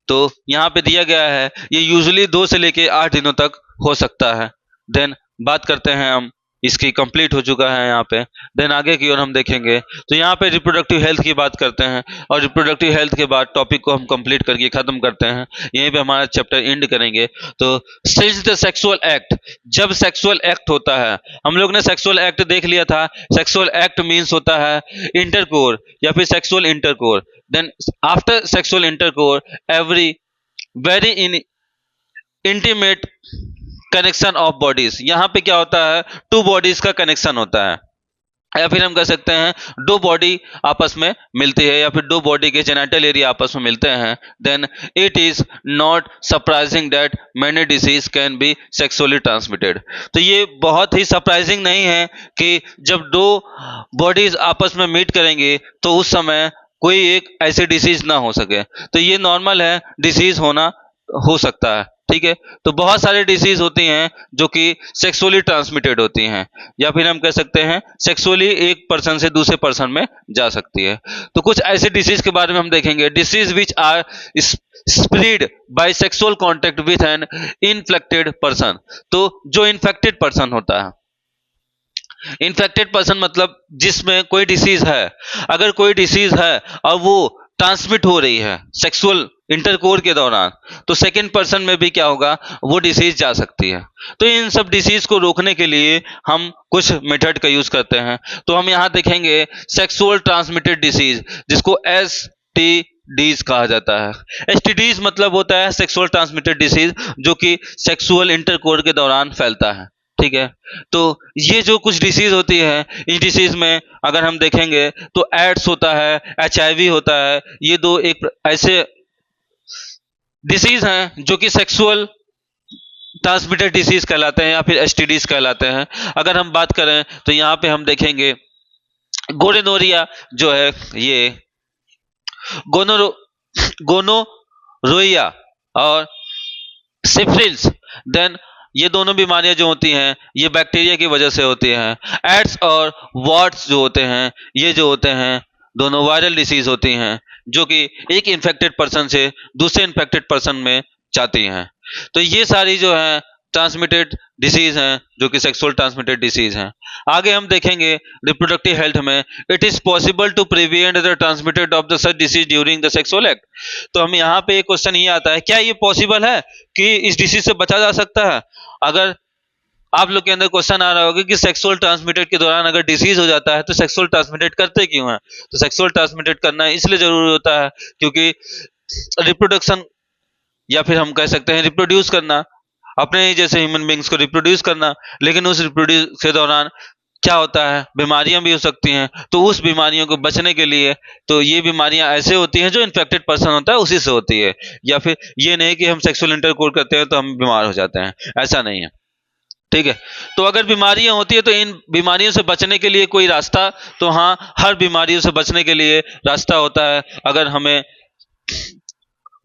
तो यहाँ पे दिया गया है ये यूजुअली 2 से लेके 8 दिनों तक हो सकता है। देन बात करते हैं हम, इसकी कंप्लीट हो चुका है यहाँ पे। देन आगे की ओर हम देखेंगे तो यहाँ पे रिप्रोडक्टिव हेल्थ की बात करते हैं, और रिप्रोडक्टिव हेल्थ के बाद टॉपिक को हम कंप्लीट करके खत्म करते हैं। यहीं पे हमारा चैप्टर एंड करेंगे। तो सिंस द सेक्सुअल एक्ट, जब सेक्सुअल एक्ट होता है, हम लोग ने सेक्सुअल एक्ट देख लिया था। सेक्सुअल एक्ट मीन्स होता है इंटरकोर या फिर sexual intercourse. Then after sexual intercourse every very in intimate connection of bodies. यहाँ पे क्या होता है, 2 बॉडीज का कनेक्शन होता है, या फिर हम कह सकते हैं 2 बॉडी आपस में मिलती है, या फिर 2 बॉडी के जेनिटल एरिया आपस में मिलते हैं। Then it is not surprising that many disease can be sexually transmitted. तो ये बहुत ही सरप्राइजिंग नहीं है कि जब 2 बॉडीज आपस में मीट करेंगे तो उस समय कोई एक ऐसी डिसीज ना हो सके। तो ये नॉर्मल है, डिसीज होना हो सकता है, ठीक है। तो बहुत सारे डिसीज होती हैं जो कि सेक्सुअली ट्रांसमिटेड होती हैं, या फिर हम कह सकते हैं सेक्सुअली एक पर्सन से दूसरे पर्सन में जा सकती है। तो कुछ ऐसे डिसीज के बारे में हम देखेंगे, disease which are spread by sexual contact with an infected person. तो जो इन्फेक्टेड पर्सन होता है, इन्फेक्टेड पर्सन मतलब जिसमें कोई डिसीज है, अगर कोई डिसीज है और वो ट्रांसमिट हो रही है सेक्सुअल इंटरकोर के दौरान, तो सेकंड पर्सन में भी क्या होगा, वो डिसीज जा सकती है। तो इन सब डिसीज को रोकने के लिए हम कुछ मेथड का यूज करते हैं। तो हम यहाँ देखेंगे सेक्सुअल ट्रांसमिटेड डिसीज, जिसको STDs कहा जाता है। STDs मतलब होता है सेक्सुअल ट्रांसमिटेड डिसीज, जो कि सेक्सुअल इंटरकोर के दौरान फैलता है, ठीक है। तो ये जो कुछ डिसीज होती है, इस डिसीज में अगर हम देखेंगे तो एड्स होता है, HIV होता है। ये 2 एक ऐसे डिसीज हैं जो कि सेक्सुअल ट्रांसमिटेड डिसीज कहलाते हैं, या फिर STDs कहलाते हैं। अगर हम बात करें तो यहाँ पे हम देखेंगे गोरेनोरिया जो है, ये गोनोरो गोनोरोइया और सिफिलिस। देन ये दोनों बीमारियां जो होती हैं ये बैक्टीरिया की वजह से होती हैं। एड्स और वॉर्ट्स जो होते हैं, ये जो होते हैं दोनों वायरल डिसीज होती हैं, जो कि एक इन्फेक्टेड पर्सन से दूसरे इन्फेक्टेड पर्सन में जाती हैं। तो ये सारी जो है ट्रांसमिटेड डिसीज हैं, जो कि सेक्सुअल ट्रांसमिटेड डिसीज हैं। आगे हम देखेंगे रिप्रोडक्टिव हेल्थ में, it is possible to prevent the transmitted of the such disease during the sexual act. तो हम यहाँ पे एक क्वेश्चन ये आता है, क्या ये पॉसिबल है कि इस डिसीज से बचा जा सकता है? अगर आप लोग के अंदर क्वेश्चन आ रहा होगा कि सेक्सुअल ट्रांसमिटेड के दौरान अगर डिसीज हो जाता है तो सेक्सुअल ट्रांसमिटेड करते क्यों है? तो सेक्सुअल ट्रांसमिटेड करना इसलिए जरूरी होता है क्योंकि रिप्रोडक्शन, या फिर हम कह सकते हैं रिप्रोड्यूस करना, अपने ही जैसे ह्यूमन बींग्स को रिप्रोड्यूस करना। लेकिन उस रिप्रोड्यूस के दौरान क्या होता है, बीमारियां भी हो सकती हैं। तो उस बीमारियों को बचने के लिए, तो ये बीमारियां ऐसे होती हैं जो इन्फेक्टेड पर्सन होता है उसी से होती है, या फिर ये नहीं कि हम सेक्सुअल इंटरकोर्स करते हैं तो हम बीमार हो जाते हैं, ऐसा नहीं है, ठीक है। तो अगर बीमारियां होती है तो इन बीमारियों से बचने के लिए कोई रास्ता, तो हाँ, हर बीमारियों से बचने के लिए रास्ता होता है। अगर हमें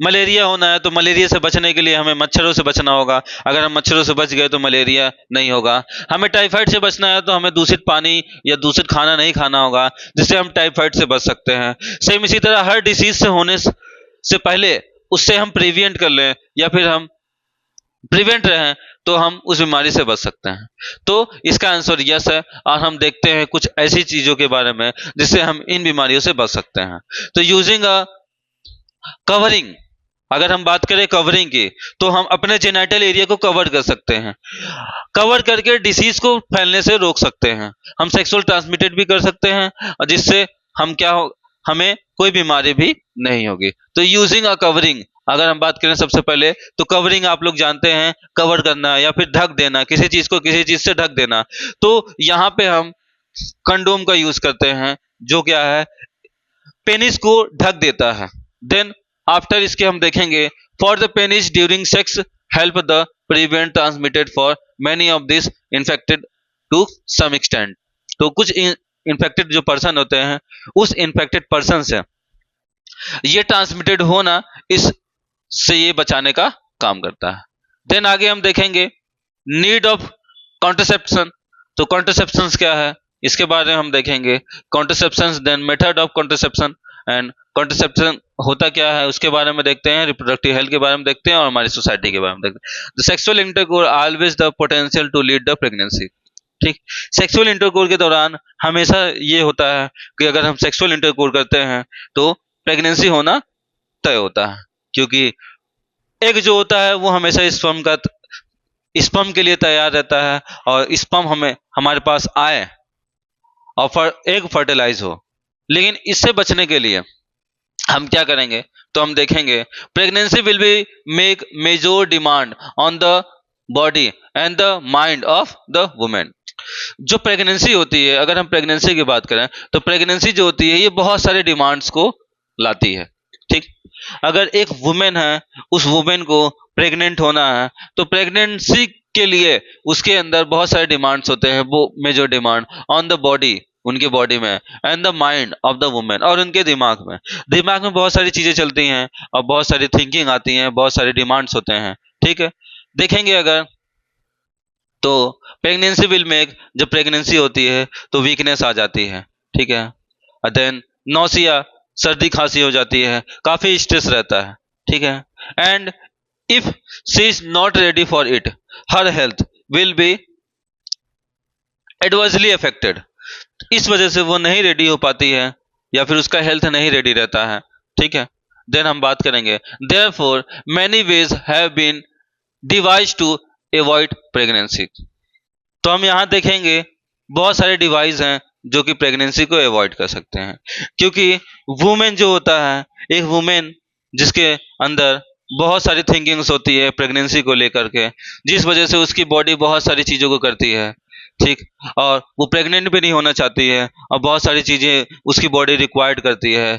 मलेरिया होना है तो मलेरिया से बचने के लिए हमें मच्छरों से बचना होगा। अगर हम मच्छरों से बच गए तो मलेरिया नहीं होगा। हमें टाइफाइड से बचना है तो हमें दूषित पानी या दूषित खाना नहीं खाना होगा, जिससे हम टाइफाइड से बच सकते हैं। सेम इसी तरह हर डिसीज से होने से पहले उससे हम प्रिवेंट कर लें, या फिर हम प्रिवेंट रहें, तो हम उस बीमारी से बच सकते हैं। तो इसका आंसर यस है। और हम देखते हैं कुछ ऐसी चीजों के बारे में जिससे हम इन बीमारियों से बच सकते हैं। तो यूजिंग अ कवरिंग, अगर हम बात करें कवरिंग की, तो हम अपने जेनिटल एरिया को कवर कर सकते हैं। कवर करके डिसीज को फैलने से रोक सकते हैं। हम सेक्सुअल ट्रांसमिटेड भी कर सकते हैं, और जिससे हम क्या हो, हमें कोई बीमारी भी नहीं होगी। तो यूजिंग अ कवरिंग, अगर हम बात करें सबसे पहले, तो कवरिंग आप लोग जानते हैं, कवर करना या फिर ढक देना, किसी चीज को किसी चीज से ढक देना। तो यहाँ पे हम कंडोम का यूज करते हैं, जो क्या है, पेनिस को ढक देता है। देन आफ्टर इसके हम देखेंगे for the penis during sex help the prevent transmitted for many of this infected to some extent. तो कुछ इन्फेक्टेड जो पर्सन होते हैं, उस इन्फेक्टेड पर्सन से ये ट्रांसमिटेड होना, इससे ये बचाने का काम करता है। देन आगे हम देखेंगे नीड ऑफ कॉन्ट्रासेप्शन, तो कॉन्ट्रासेप्शन क्या है इसके बारे में हम देखेंगे। Contraception, then method of contraception and contraception होता क्या है उसके बारे में देखते हैं, रिप्रोडक्टिव हेल्थ के बारे में देखते हैं और हमारी सोसाइटी के बारे में देखते हैं। The sexual intercourse always the potential to lead the pregnancy. ठीक, सेक्सुअल इंटरकोर्स के दौरान हमेशा ये होता है कि अगर हम सेक्सुअल इंटरकोर्स करते हैं तो प्रेगनेंसी होना तय होता है, क्योंकि एग जो होता है वो हमेशा स्पर्म के लिए तैयार रहता है और स्पर्म हमें हमारे पास आए और एग फर्टिलाइज हो। लेकिन इससे बचने के लिए हम क्या करेंगे, तो हम देखेंगे pregnancy will be make major demand on the body and the mind of the women. जो प्रेगनेंसी होती है, अगर हम प्रेगनेंसी की बात करें तो प्रेगनेंसी जो होती है ये बहुत सारे डिमांड्स को लाती है। ठीक, अगर एक वुमेन है, उस वुमेन को प्रेग्नेंट होना है तो प्रेगनेंसी के लिए उसके अंदर बहुत सारे डिमांड्स होते हैं। वो major demand on the body, उनके बॉडी में, and the mind of the women, और उनके दिमाग में बहुत सारी चीजें चलती हैं और बहुत सारी थिंकिंग आती हैं, बहुत सारे डिमांड्स होते हैं। ठीक है, देखेंगे अगर तो प्रेगनेंसी विल मेक, जब प्रेगनेंसी होती है तो वीकनेस आ जाती है। ठीक है, देन नौसिया, सर्दी खांसी हो जाती है, काफी स्ट्रेस रहता है। ठीक है, and if she is not ready for it, her health will be adversely affected. इस वजह से वो नहीं रेडी हो पाती है या फिर उसका हेल्थ नहीं रेडी रहता है। ठीक है, देन हम बात करेंगे therefore many ways have been device to avoid pregnancy. तो हम यहाँ देखेंगे बहुत सारे डिवाइस हैं जो कि प्रेगनेंसी को अवॉइड कर सकते हैं, क्योंकि वुमेन जो होता है, एक वुमेन जिसके अंदर बहुत सारी थिंकिंग्स होती है प्रेगनेंसी को लेकर के, जिस वजह से उसकी बॉडी बहुत सारी चीज़ों को करती है। ठीक, और वो प्रेग्नेंट भी नहीं होना चाहती है और बहुत सारी चीज़ें उसकी बॉडी रिक्वायर्ड करती है।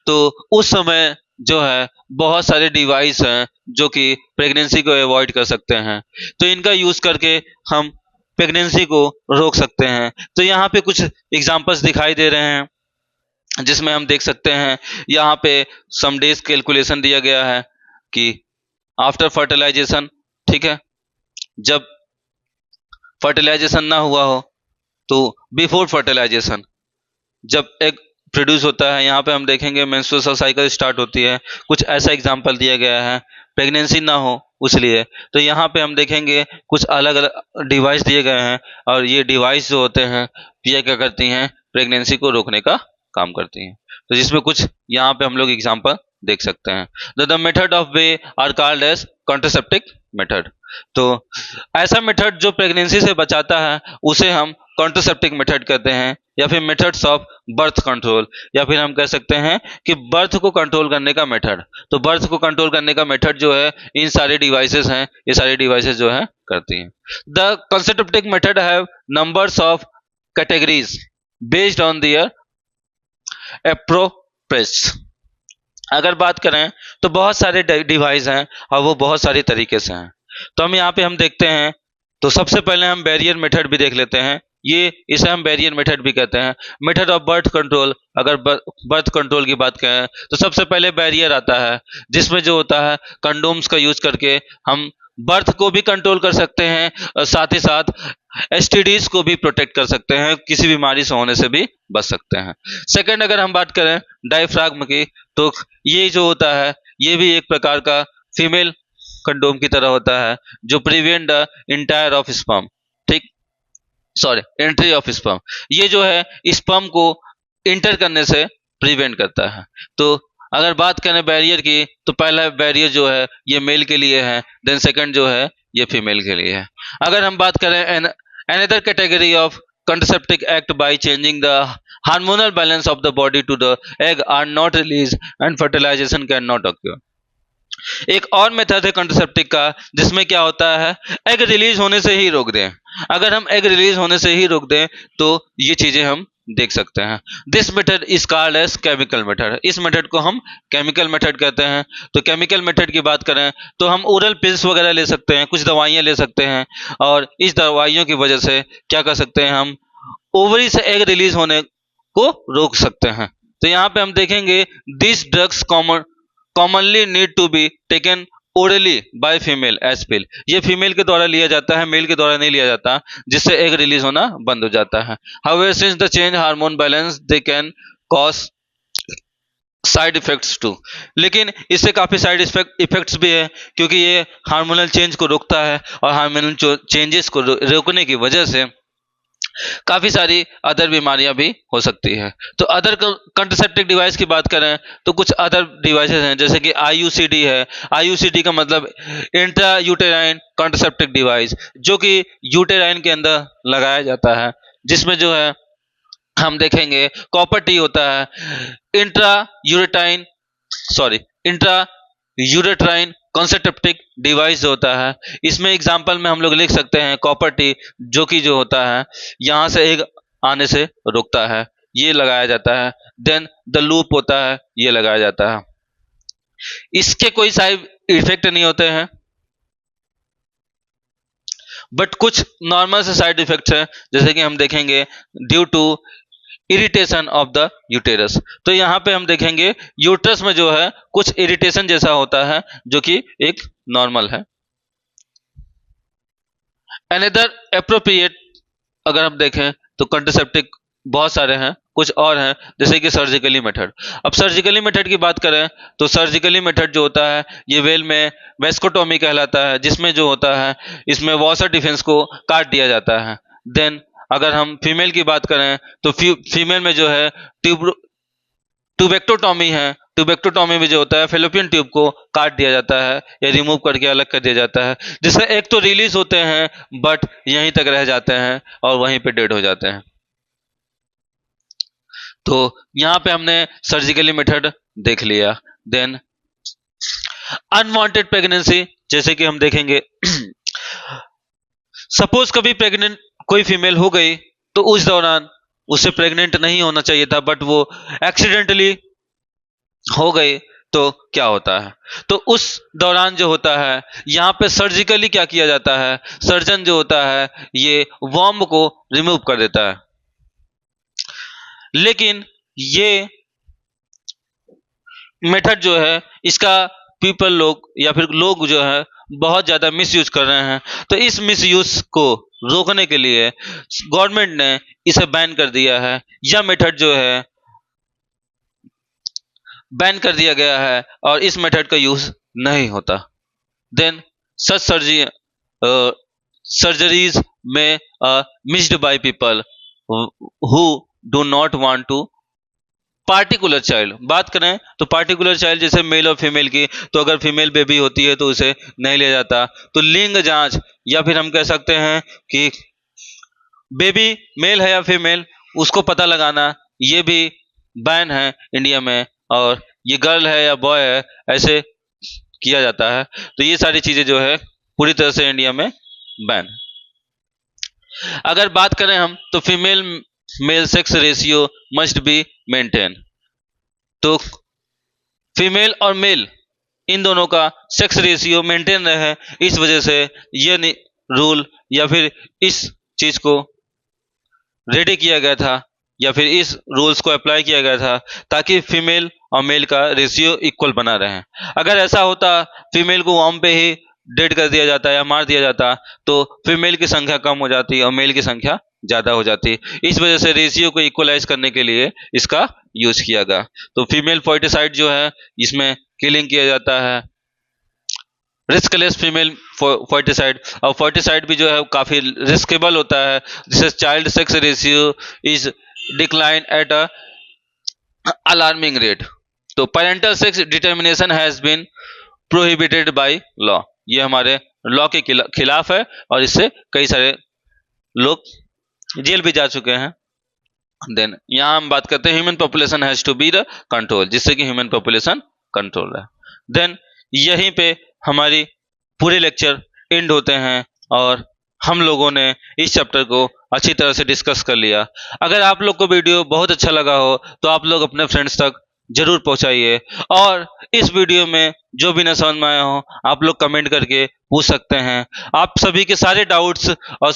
तो उस समय जो है बहुत सारे डिवाइस हैं जो कि प्रेगनेंसी को अवॉइड कर सकते हैं, तो इनका यूज़ करके हम प्रेगनेंसी को रोक सकते हैं। तो यहाँ पे कुछ एग्जांपल्स दिखाई दे रहे हैं जिसमें हम देख सकते हैं, यहाँ पे सम डेज कैलकुलेशन दिया गया है कि आफ्टर फर्टिलाइजेशन, ठीक है, जब फर्टिलाइजेशन ना हुआ हो तो बिफोर फर्टिलाइजेशन जब एग प्रोड्यूस होता है, यहाँ पे हम देखेंगे मेंस्ट्रुअल साइकिल स्टार्ट होती है, कुछ ऐसा एग्जांपल दिया गया है। प्रेगनेंसी ना हो उसलिए, तो यहाँ पे हम देखेंगे कुछ अलग अलग डिवाइस दिए गए हैं और ये डिवाइस जो होते हैं ये क्या करती हैं, प्रेगनेंसी को रोकने का काम करती हैं। तो जिसमें कुछ यहाँ पे हम लोग एग्जांपल देख सकते हैं। The method of we are called as contraceptive method. तो ऐसा मेथड जो प्रेगनेंसी से बचाता है उसे हम कॉन्ट्रासेप्टिव मेथड कहते हैं, या फिर मेथड्स ऑफ बर्थ कंट्रोल, या फिर हम कह सकते हैं कि बर्थ को कंट्रोल करने का मेथड। तो बर्थ को कंट्रोल करने का मेथड जो है इन सारे डिवाइसेस हैं, ये सारे डिवाइसेस जो है करती हैं। The contraceptive method have numbers of categories based on their appropriates. अगर बात करें तो बहुत सारे डिवाइस हैं और वो बहुत सारी तरीके से हैं। तो हम यहाँ पे हम देखते हैं, तो सबसे पहले हम बैरियर मेथड भी देख लेते हैं। ये इसे हम बैरियर मेथड भी कहते हैं। मेथड ऑफ बर्थ कंट्रोल, अगर बर्थ कंट्रोल की बात करें तो सबसे पहले बैरियर आता है, जिसमें जो होता है कंडोम्स का यूज करके हम बर्थ को भी कंट्रोल कर सकते हैं और साथ ही साथ एसटीडीज को भी प्रोटेक्ट कर सकते हैं, किसी बीमारी से होने से भी बच सकते हैं। सेकंड, अगर हम बात करें डायफ्राग्म की, तो ये जो होता है ये भी एक प्रकार का फीमेल कंडोम की तरह होता है जो prevent the entire of sperm, ठीक, सॉरी, एंट्री ऑफ स्पर्म। ये जो है स्पर्म को इंटर करने से प्रिवेंट करता है। तो अगर बात करें बैरियर की, तो पहला बैरियर जो है ये मेल के लिए है, देन सेकंड जो है ये फीमेल के लिए है। अगर हम बात करें another category of contraceptive act by changing the hormonal balance of the body to the egg are not released and fertilization cannot occur। एक और मेथड है कॉन्ट्रासेप्टिव का जिसमें क्या होता है, एग रिलीज होने से ही रोक दें। अगर हम एग रिलीज होने से ही रोक दें तो ये चीजें हम देख सकते हैं। This method is called as chemical method. इस मेथड को हम केमिकल मेथड कहते हैं। तो केमिकल मेथड की बात करें तो हम ओरल पिल्स वगैरह ले सकते हैं, कुछ दवाइयाँ ले सकते हैं, और इस दवाइयों की वजह से क्या कर सकते हैं, हम ओवरी से एग रिलीज होने को रोक सकते हैं। तो यहाँ पे हम देखेंगे this drugs commonly need to be taken orally by female as pill, ये फीमेल के द्वारा लिया जाता है, मेल के द्वारा नहीं लिया जाता, जिससे एग रिलीज होना बंद हो जाता है। However since the change hormone balance they can cause side effects too, लेकिन इससे काफी साइड इफेक्ट्स भी है, क्योंकि ये हार्मोनल चेंज को रोकता है और हार्मोनल चेंजेस को रोकने की वजह से काफी सारी अदर बीमारियां भी हो सकती है। तो अदर कंट्रासेप्टिव डिवाइस की बात करें तो कुछ अदर डिवाइसेस हैं, जैसे कि आईयूसीडी है। आईयूसीडी का मतलब इंट्रा यूटेराइन कंट्रासेप्टिव डिवाइस, जो कि यूटेराइन के अंदर लगाया जाता है, जिसमें जो है हम देखेंगे कॉपर टी होता है। इंट्रा यूरेटाइन इंट्रा यूरेट्राइन कॉन्सेप्टिव डिवाइस होता है, इसमें एग्जांपल में हम लोग लिख सकते हैं कॉपर टी, जो कि जो होता है यहाँ से एक आने से रोकता है, ये लगाया जाता है। देन द लूप होता है, ये लगाया जाता है। इसके कोई साइड इफेक्ट नहीं होते हैं, बट कुछ नॉर्मल से साइड इफेक्ट्स हैं, जैसे कि हम देखेंगे due to irritation of the uterus. तो यहाँ पे हम देखेंगे यूट्रस में जो है कुछ इरिटेशन जैसा होता है, जो कि एक नॉर्मल है। अनदर एप्रोप्रिएट अगर हम देखें तो कंट्रासेप्टिव बहुत सारे हैं, कुछ और हैं, जैसे कि सर्जिकली मेथड। अब सर्जिकली मेथड की बात करें तो सर्जिकली मेथड जो होता है ये वेल में वेस्कोटोमी कहलाता है, जिसमें जो होता है इसमें वॉशर डिफेंस को काट दिया जाता है। देन अगर हम फीमेल की बात करें तो फीमेल में जो है ट्यूबेक्टोटॉमी है। ट्यूबेक्टोटॉमी में जो होता है फेलोपियन ट्यूब को काट दिया जाता है या रिमूव करके अलग कर दिया जाता है, जिससे एक तो रिलीज होते हैं बट यहीं तक रह जाते हैं और वहीं पे डेड हो जाते हैं। तो यहाँ पे हमने सर्जिकली मेथड देख लिया। देन अनवांटेड प्रेगनेंसी, जैसे कि हम देखेंगे सपोज कभी प्रेग्नेंट कोई फीमेल हो गई तो उस दौरान उसे प्रेग्नेंट नहीं होना चाहिए था, बट वो एक्सीडेंटली हो गई, तो क्या होता है? तो उस दौरान जो होता है यहाँ पे सर्जिकली क्या किया जाता है, सर्जन जो होता है ये वॉर्म को रिमूव कर देता है। लेकिन ये मेथड जो है इसका पीपल लोग या फिर लोग जो है बहुत ज्यादा मिसयूज कर रहे हैं, तो इस मिसयूज को रोकने के लिए गवर्नमेंट ने इसे बैन कर दिया है। यह मेथड जो है बैन कर दिया गया है और इस मेथड का यूज नहीं होता। देन सच सर्जरीज में missed by people who do not want to particular child. बात करें तो पार्टिकुलर चाइल्ड जैसे मेल और फीमेल की, तो अगर फीमेल बेबी होती है तो उसे नहीं लिया जाता। तो लिंग जांच या फिर हम कह सकते हैं कि बेबी मेल है या फीमेल उसको पता लगाना, ये भी बैन है इंडिया में, और ये गर्ल है या बॉय है ऐसे किया जाता है। तो ये सारी चीजें जो है पूरी तरह से इंडिया में बैन। अगर बात करें हम तो female male sex ratio must be maintain. तो फीमेल और मेल इन दोनों का सेक्स रेशियो मेंटेन रहे, इस वजह से ये रूल या फिर इस चीज को रेडी किया गया था या फिर इस रूल्स को अप्लाई किया गया था, ताकि फीमेल और मेल का रेशियो इक्वल बना रहे। अगर ऐसा होता फीमेल को वॉर्म पे ही डेड कर दिया जाता या मार दिया जाता, तो फीमेल की संख्या कम हो जाती और मेल की संख्या ज्यादा हो जाती। इस वजह से रेशियो को इक्वलाइज करने के लिए इसका यूज किया गया। तो फीमेल फर्टिसाइड जो है इसमें किलिंग किया जाता है, रिस्कलेस फीमेल फर्टिसाइड। और फर्टिसाइड भी जो है काफी रिस्केबल होता है, जिससे child sex ratio is decline at a alarming rate. तो parental sex determination has been prohibited by law, ये हमारे लॉ के खिलाफ है और इससे कई सारे लोग जेल भी जा चुके हैं। देन यहाँ हम बात करते हैं human population has to be the control, जिससे कि ह्यूमन पॉपुलेशन कंट्रोल है। देन यहीं पे हमारी पूरे लेक्चर एंड होते हैं और हम लोगों ने इस चैप्टर को अच्छी तरह से डिस्कस कर लिया। अगर आप लोग को वीडियो बहुत अच्छा लगा हो तो आप लोग अपने फ्रेंड्स तक जरूर पहुंचाइए, और इस वीडियो में जो भी न समझ में आया हो आप लोग कमेंट करके पूछ सकते हैं। आप सभी के सारे डाउट्स और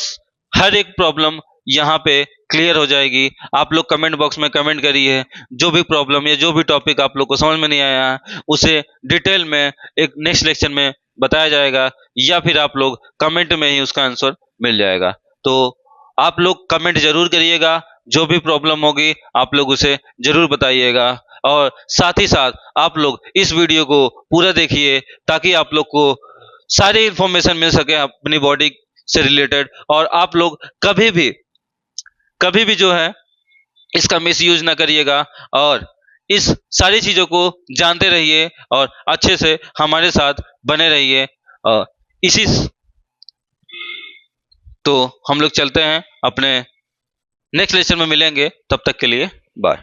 हर एक प्रॉब्लम यहाँ पे क्लियर हो जाएगी। आप लोग कमेंट बॉक्स में कमेंट करिए, जो भी प्रॉब्लम या जो भी टॉपिक आप लोग को समझ में नहीं आया उसे डिटेल में एक नेक्स्ट लेक्चर में बताया जाएगा या फिर आप लोग कमेंट में ही उसका आंसर मिल जाएगा। तो आप लोग कमेंट जरूर करिएगा, जो भी प्रॉब्लम होगी आप लोग उसे जरूर बताइएगा, और साथ ही साथ आप लोग इस वीडियो को पूरा देखिए ताकि आप लोग को सारी इंफॉर्मेशन मिल सके अपनी बॉडी से रिलेटेड, और आप लोग कभी भी जो है इसका मिसयूज ना करिएगा, और इस सारी चीजों को जानते रहिए और अच्छे से हमारे साथ बने रहिए। और इसी तो हम लोग चलते हैं, अपने नेक्स्ट लेसन में मिलेंगे, तब तक के लिए बाय।